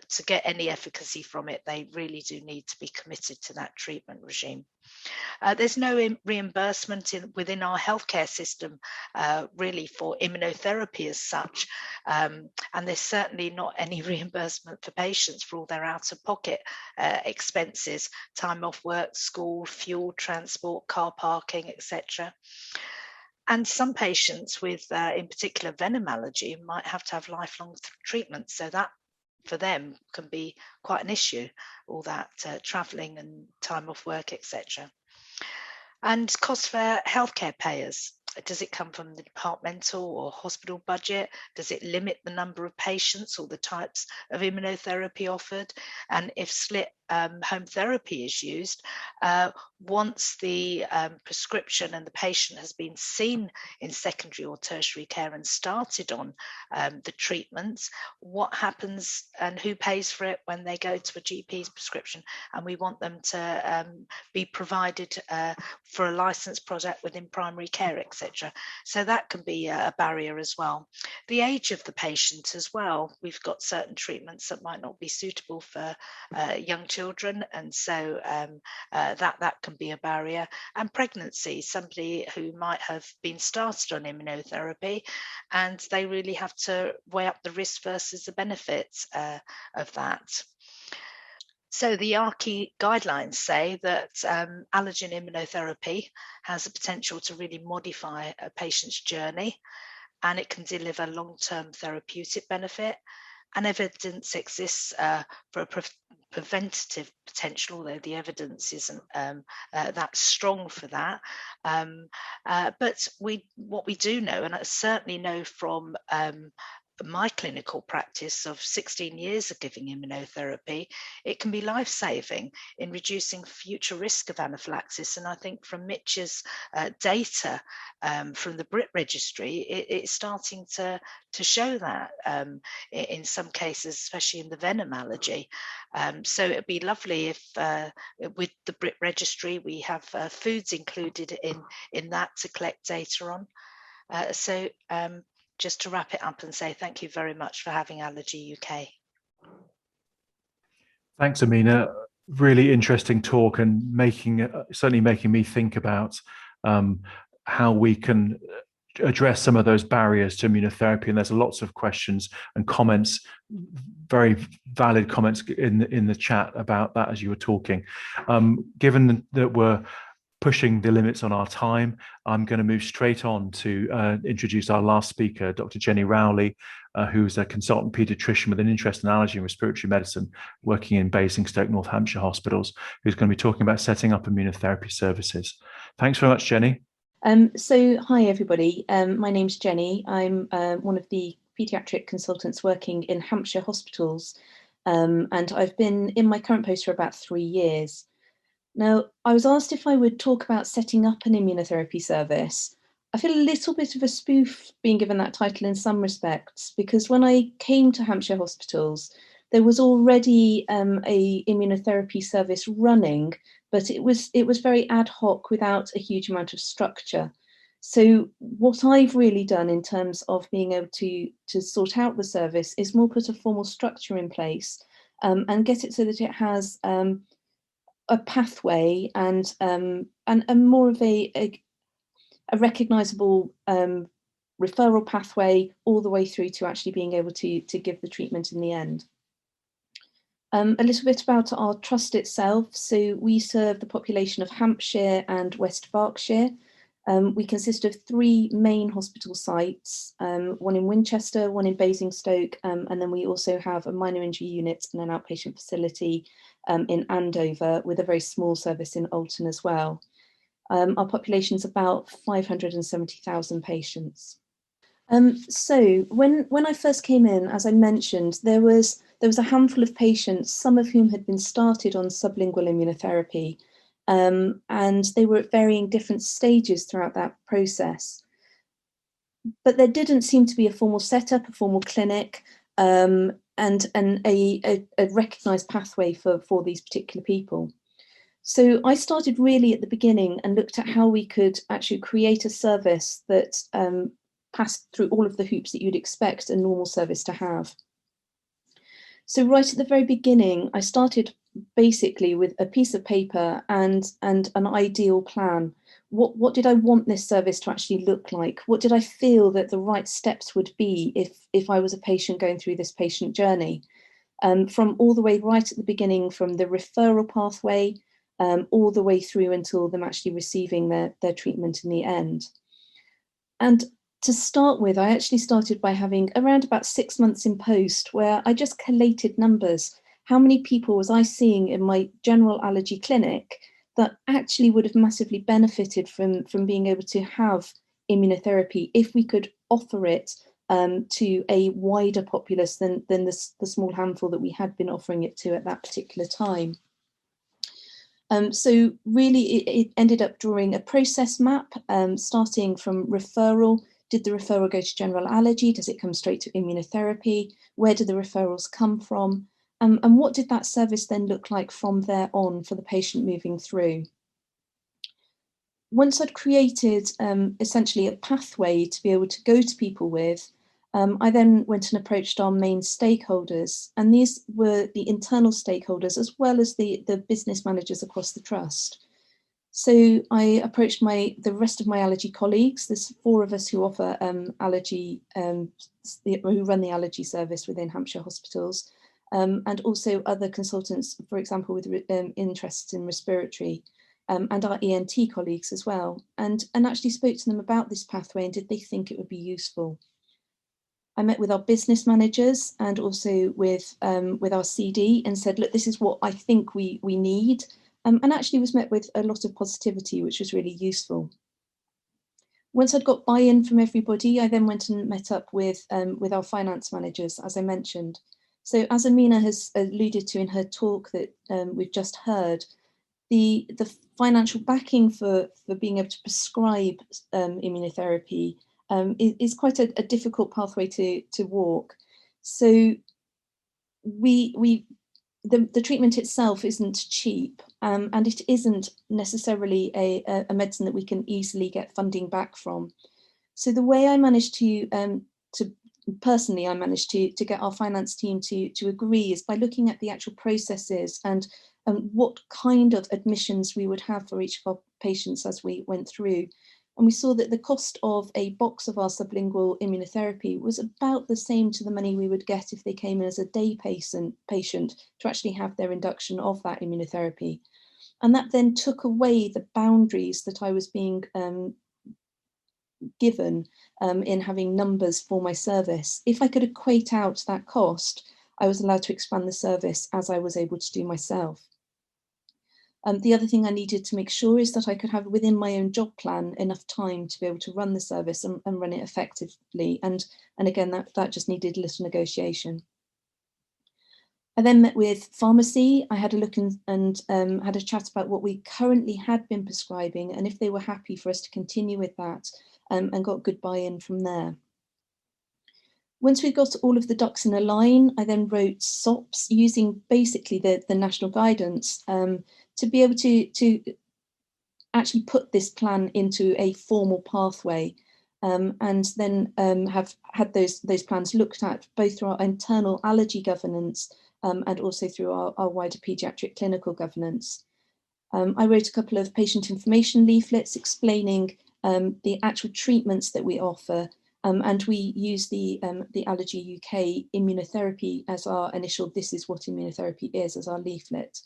Speaker 5: to get any efficacy from it, they really do need to be committed to that treatment regime. There's no reimbursement within our healthcare system really for immunotherapy as such, and there's certainly not any reimbursement for patients for all their out-of-pocket expenses, time off work, school, fuel, transport, car parking, etc. And some patients with, in particular, venom allergy might have to have lifelong treatment, so that for them can be quite an issue, all that travelling and time off work, etc. And cost for healthcare payers. Does it come from the departmental or hospital budget? Does it limit the number of patients or the types of immunotherapy offered? And if slit home therapy is used, once the prescription and the patient has been seen in secondary or tertiary care and started on the treatments, what happens and who pays for it when they go to a GP's prescription? And we want them to be provided for a licensed product within primary care, etc. So that can be a barrier as well. The age of the patient as well. We've got certain treatments that might not be suitable for young children, and so that can be a barrier. And pregnancy, somebody who might have been started on immunotherapy and they really have to weigh up the risk versus the benefits of that. So the ARCI guidelines say that allergen immunotherapy has the potential to really modify a patient's journey, and it can deliver long-term therapeutic benefit. And evidence exists for a preventative potential, although the evidence isn't that strong for that. But what we do know, and I certainly know from my clinical practice of 16 years of giving immunotherapy, it can be life-saving in reducing future risk of anaphylaxis. And I think from Mich's data from the BRIT Registry, it's starting to show that in some cases, especially in the venom allergy. So it'd be lovely if with the BRIT Registry, we have foods included in that to collect data on. Just to wrap it up and say thank you very much for having Allergy UK.
Speaker 2: Thanks, Amena. Really interesting talk, and certainly making me think about how we can address some of those barriers to immunotherapy. And there's lots of questions and comments, very valid comments in the chat about that as you were talking. Given that we're pushing the limits on our time, I'm going to move straight on to introduce our last speaker, Dr. Jenny Rowley, who's a consultant paediatrician with an interest in allergy and respiratory medicine, working in Basingstoke, North Hampshire hospitals, who's going to be talking about setting up immunotherapy services. Thanks very much, Jenny.
Speaker 6: So hi, everybody. My name's Jenny. I'm one of the paediatric consultants working in Hampshire hospitals, and I've been in my current post for about 3 years. Now, I was asked if I would talk about setting up an immunotherapy service. I feel a little bit of a spoof being given that title in some respects, because when I came to Hampshire hospitals, there was already a immunotherapy service running, but it was very ad hoc without a huge amount of structure. So what I've really done in terms of being able to sort out the service is more put a formal structure in place and get it so that it has a pathway and more of a recognisable referral pathway all the way through to actually being able to give the treatment in the end. A little bit about our trust itself. So we serve the population of Hampshire and West Berkshire. We consist of 3 main hospital sites, one in Winchester, one in Basingstoke, and then we also have a minor injury unit and an outpatient facility in Andover, with a very small service in Alton as well. Our population is about 570,000 patients. So when I first came in, as I mentioned, there was a handful of patients, some of whom had been started on sublingual immunotherapy, and they were at varying different stages throughout that process. But there didn't seem to be a formal setup, a formal clinic, and a recognised pathway for these particular people. So I started really at the beginning and looked at how we could actually create a service that passed through all of the hoops that you'd expect a normal service to have. So right at the very beginning, I started basically with a piece of paper and an ideal plan. What did I want this service to actually look like? What did I feel that the right steps would be if I was a patient going through this patient journey? From all the way right at the beginning, from the referral pathway, all the way through until them actually receiving their treatment in the end. And to start with, I actually started by having around about 6 months in post, where I just collated numbers. How many people was I seeing in my general allergy clinic that actually would have massively benefited from being able to have immunotherapy if we could offer it to a wider populace than the small handful that we had been offering it to at that particular time. So really it ended up drawing a process map, starting from referral. Did the referral go to general allergy? Does it come straight to immunotherapy? Where do the referrals come from? And what did that service then look like from there on for the patient moving through? Once I'd created essentially a pathway to be able to go to people with, I then went and approached our main stakeholders, and these were the internal stakeholders as well as the business managers across the trust. So I approached the rest of my allergy colleagues. There's 4 of us who offer allergy, who run the allergy service within Hampshire hospitals, and also other consultants, for example, with interests in respiratory, and our ENT colleagues as well, and actually spoke to them about this pathway and did they think it would be useful. I met with our business managers and also with our CD and said, look, this is what I think we need. And actually was met with a lot of positivity, which was really useful. Once I'd got buy-in from everybody, I then went and met up with our finance managers, as I mentioned. So as Amena has alluded to in her talk that we've just heard, the financial backing for being able to prescribe immunotherapy is quite a difficult pathway to walk. So the treatment itself isn't cheap, and it isn't necessarily a medicine that we can easily get funding back from. So the way I managed to personally, I managed to get our finance team to agree is by looking at the actual processes and what kind of admissions we would have for each of our patients as we went through. And we saw that the cost of a box of our sublingual immunotherapy was about the same to the money we would get if they came in as a day patient to actually have their induction of that immunotherapy. And that then took away the boundaries that I was being given in having numbers for my service. If I could equate out that cost, I was allowed to expand the service as I was able to do myself. The other thing I needed to make sure is that I could have within my own job plan enough time to be able to run the service and run it effectively. And again, that just needed a little negotiation. I then met with pharmacy. I had a look and had a chat about what we currently had been prescribing and if they were happy for us to continue with that, and got good buy-in from there. Once we got all of the ducks in a line, I then wrote SOPs using basically the national guidance to be able to actually put this plan into a formal pathway, and then have had those plans looked at both through our internal allergy governance and also through our wider paediatric clinical governance. I wrote a couple of patient information leaflets explaining the actual treatments that we offer And we use the Allergy UK immunotherapy as our initial, this is what immunotherapy is, as our leaflet.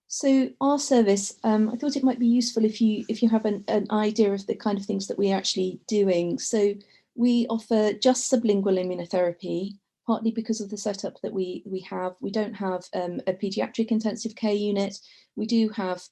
Speaker 6: So our service, I thought it might be useful if you have an idea of the kind of things that we're actually doing. So we offer just sublingual immunotherapy, partly because of the setup that we have. We don't have a paediatric intensive care unit. We do have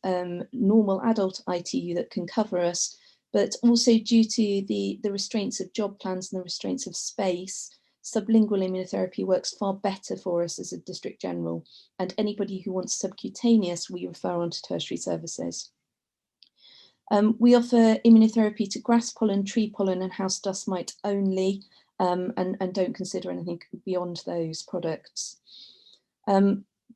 Speaker 6: normal adult ITU that can cover us, but also due to the restraints of job plans and the restraints of space, sublingual immunotherapy works far better for us as a district general, and anybody who wants subcutaneous, we refer on to tertiary services. We offer immunotherapy to grass pollen, tree pollen and house dust mite only, and don't consider anything beyond those products.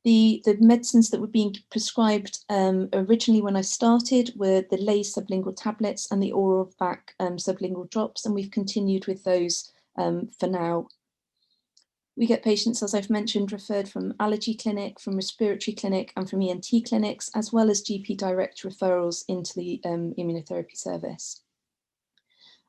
Speaker 6: The medicines that were being prescribed originally when I started were the Lay's sublingual tablets and the Oral Vac sublingual drops, and we've continued with those for now. We get patients, as I've mentioned, referred from allergy clinic, from respiratory clinic and from ENT clinics, as well as GP direct referrals into the immunotherapy service.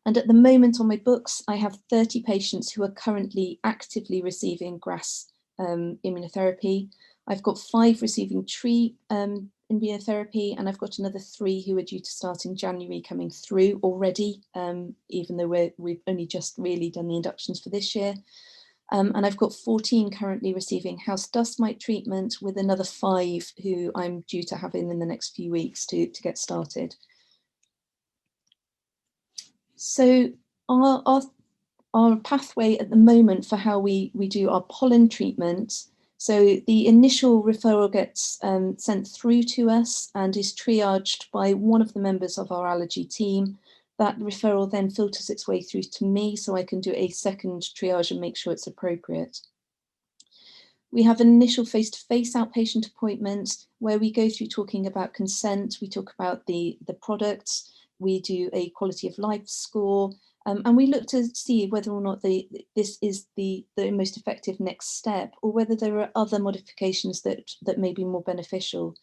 Speaker 6: And at the moment on my books, I have 30 patients who are currently actively receiving grass immunotherapy. I've got 5 receiving tree immunotherapy, and I've got another 3 who are due to start in January coming through already, even though we've only just really done the inductions for this year. And I've got 14 currently receiving house dust mite treatment, with another 5 who I'm due to have in the next few weeks to get started. So our pathway at the moment for how we do our pollen treatment. So the initial referral gets sent through to us and is triaged by one of the members of our allergy team. That referral then filters its way through to me, so I can do a second triage and make sure it's appropriate. We have an initial face-to-face outpatient appointment where we go through talking about consent, we talk about the products, we do a quality of life score, and we look to see whether or not this is the most effective next step, or whether there are other modifications that may be more beneficial.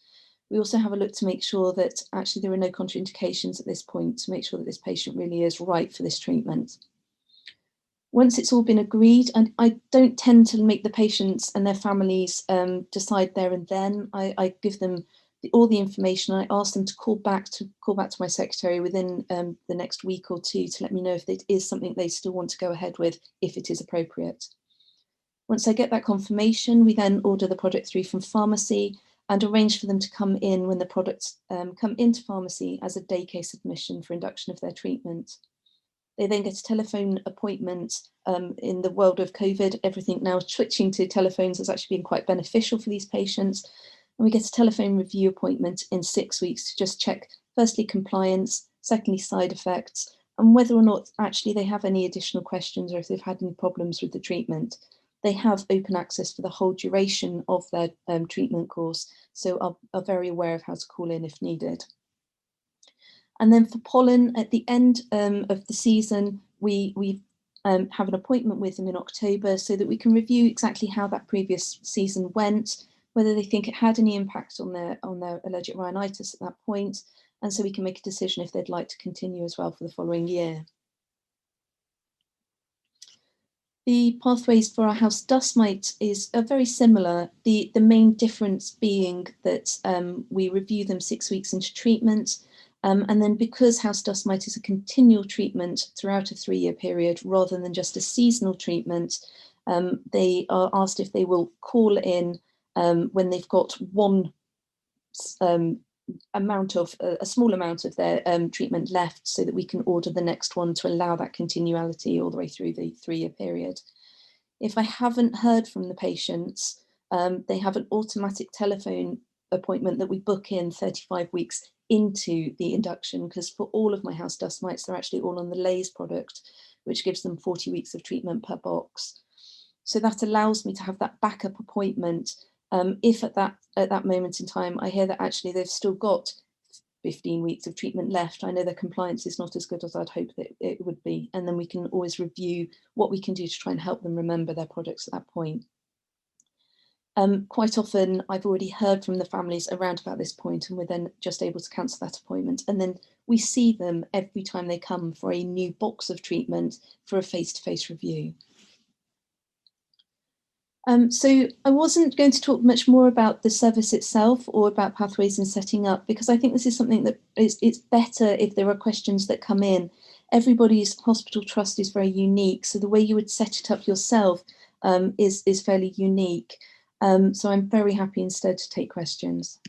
Speaker 6: We also have a look to make sure that actually there are no contraindications at this point, to make sure that this patient really is right for this treatment. Once it's all been agreed, and I don't tend to make the patients and their families decide there and then, I give them all the information. I ask them to call back to my secretary within the next week or 2 to let me know if it is something they still want to go ahead with, if it is appropriate. Once I get that confirmation, we then order the product through from pharmacy and arrange for them to come in when the products come into pharmacy as a day case admission for induction of their treatment. They then get a telephone appointment. In the world of COVID, everything now switching to telephones has actually been quite beneficial for these patients. And we get a telephone review appointment in 6 weeks to just check, firstly, compliance, secondly, side effects, and whether or not actually they have any additional questions or if they've had any problems with the treatment. They have open access for the whole duration of their treatment course, so are very aware of how to call in if needed. And then for pollen, at the end of the season, we have an appointment with them in October so that we can review exactly how that previous season went, whether they think it had any impact on their allergic rhinitis at that point, and so we can make a decision if they'd like to continue as well for the following year. The pathways for our house dust mite are very similar. The main difference being that we review them 6 weeks into treatment, and then because house dust mite is a continual treatment throughout a 3-year period rather than just a seasonal treatment, they are asked if they will call in when they've got one a small amount of their treatment left, so that we can order the next one to allow that continuality all the way through the 3-year period. If I haven't heard from the patients, they have an automatic telephone appointment that we book in 35 weeks into the induction, because for all of my house dust mites, they're actually all on the Lay's product, which gives them 40 weeks of treatment per box. So that allows me to have that backup appointment. If at that moment in time I hear that actually they've still got 15 weeks of treatment left, I know their compliance is not as good as I'd hope that it would be, and then we can always review what we can do to try and help them remember their products at that point. Quite often I've already heard from the families around about this point, and we're then just able to cancel that appointment. And then we see them every time they come for a new box of treatment for a face-to-face review. So I wasn't going to talk much more about the service itself or about pathways and setting up, because I think this is something that it's better if there are questions that come in. Everybody's hospital trust is very unique, so the way you would set it up yourself is fairly unique. So I'm very happy instead to take questions.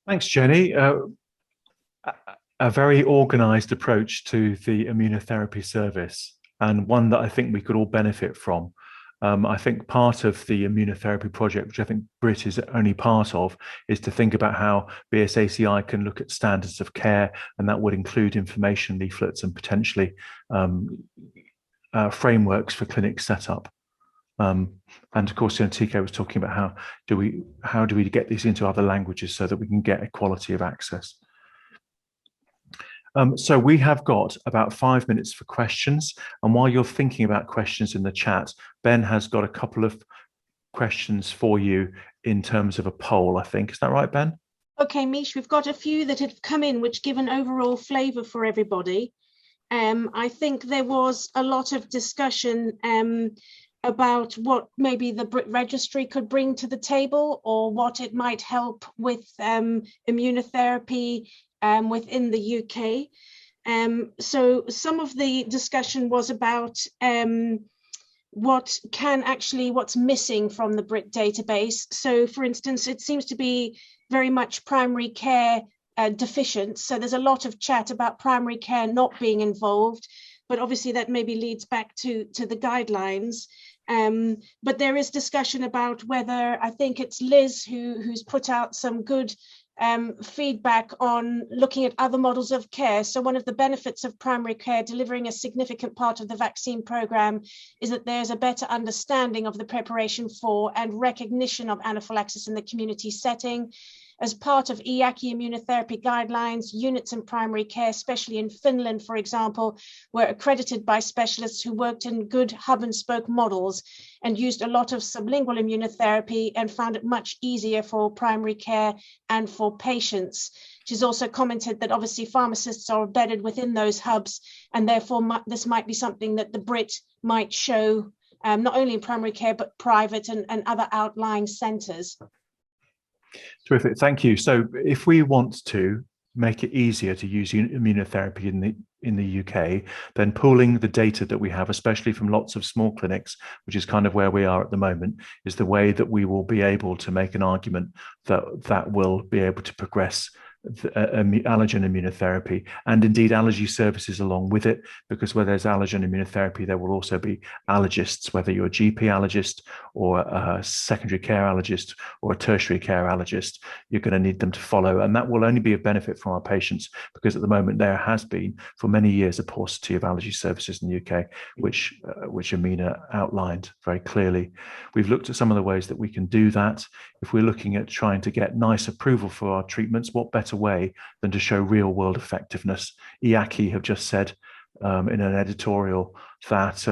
Speaker 2: Thanks, Jenny. A very organised approach to the immunotherapy service, and one that I think we could all benefit from. I think part of the immunotherapy project, which I think BRIT is only part of, is to think about how BSACI can look at standards of care, and that would include information leaflets and potentially frameworks for clinic setup. And of course, TK was talking about how do we get these into other languages so that we can get equality of access. So we have got about 5 minutes for questions, and while you're thinking about questions in the chat, Ben has got a couple of questions for you in terms of a poll, I think. Is that right, Ben?
Speaker 3: Okay, Mich, we've got a few that have come in which give an overall flavour for everybody. I think there was a lot of discussion about what maybe the BRIT Registry could bring to the table, or what it might help with immunotherapy within the UK. So some of the discussion was about what's missing from the BRIT database. So for instance, it seems to be very much primary care deficient. So there's a lot of chat about primary care not being involved, but obviously that maybe leads back to the guidelines. But there is discussion about whether, I think it's Liz who's put out some good feedback on looking at other models of care. So one of the benefits of primary care delivering a significant part of the vaccine program is that there's a better understanding of the preparation for and recognition of anaphylaxis in the community setting. As part of IQAS immunotherapy guidelines, units in primary care, especially in Finland, for example, were accredited by specialists who worked in good hub and spoke models and used a lot of sublingual immunotherapy and found it much easier for primary care and for patients. She's also commented that obviously pharmacists are embedded within those hubs, and therefore this might be something that the BRIT might show, not only in primary care, but private and other outlying centres.
Speaker 2: Terrific, thank you. So if we want to make it easier to use immunotherapy in the UK, then pooling the data that we have, especially from lots of small clinics, which is kind of where we are at the moment, is the way that we will be able to make an argument that will be able to progress allergen immunotherapy, and indeed allergy services along with it, because where there's allergen immunotherapy, there will also be allergists, whether you're a GP allergist or a secondary care allergist or a tertiary care allergist. You're going to need them to follow, and that will only be of benefit for our patients, because at the moment there has been for many years a paucity of allergy services in the UK, which Amena outlined very clearly. We've looked at some of the ways that we can do that. If we're looking at trying to get nice approval for our treatments, what better way than to show real world effectiveness? IQAS have just said in an editorial that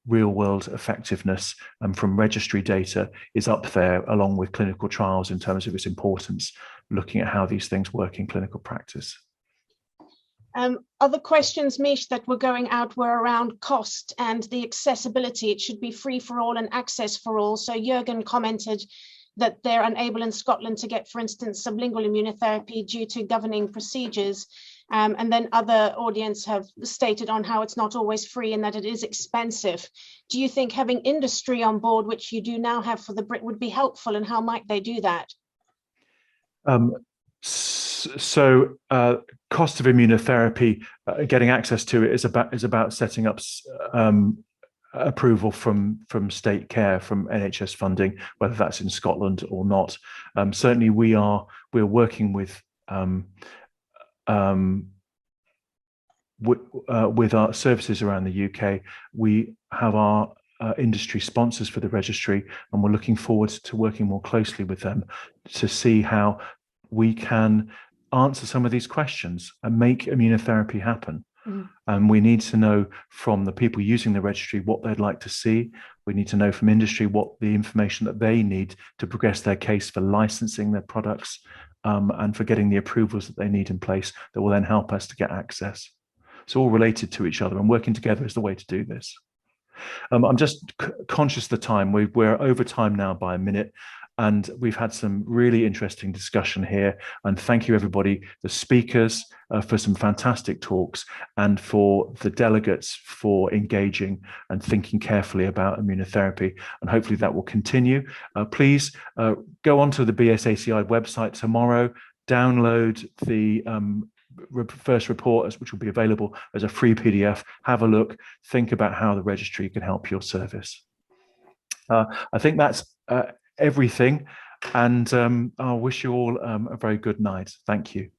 Speaker 2: real world effectiveness from registry data is up there along with clinical trials in terms of its importance, looking at how these things work in clinical practice.
Speaker 3: Other questions, Mich, that were going out were around cost and the accessibility. It should be free for all and access for all. So Jürgen commented that they're unable in Scotland to get, for instance, sublingual immunotherapy due to governing procedures. And then other audience have stated on how it's not always free and that it is expensive. Do you think having industry on board, which you do now have for the BRIT, would be helpful, and how might they do that?
Speaker 2: So cost of immunotherapy, getting access to it is about setting up approval from state care, from NHS funding, whether that's in Scotland or not. Certainly we're working with our services around the UK. We have our industry sponsors for the registry, and we're looking forward to working more closely with them to see how we can answer some of these questions and make immunotherapy happen. And we need to know from the people using the registry what they'd like to see. We need to know from industry what the information that they need to progress their case for licensing their products, and for getting the approvals that they need in place that will then help us to get access. It's all related to each other, and working together is the way to do this. I'm just conscious of the time. We're over time now by a minute, and we've had some really interesting discussion here. And thank you, everybody, the speakers for some fantastic talks, and for the delegates for engaging and thinking carefully about immunotherapy. And hopefully that will continue. Please go onto the BSACI website tomorrow, download the first report, which will be available as a free PDF. Have a look, think about how the registry can help your service. I think that's everything, and I wish you all a very good night. Thank you.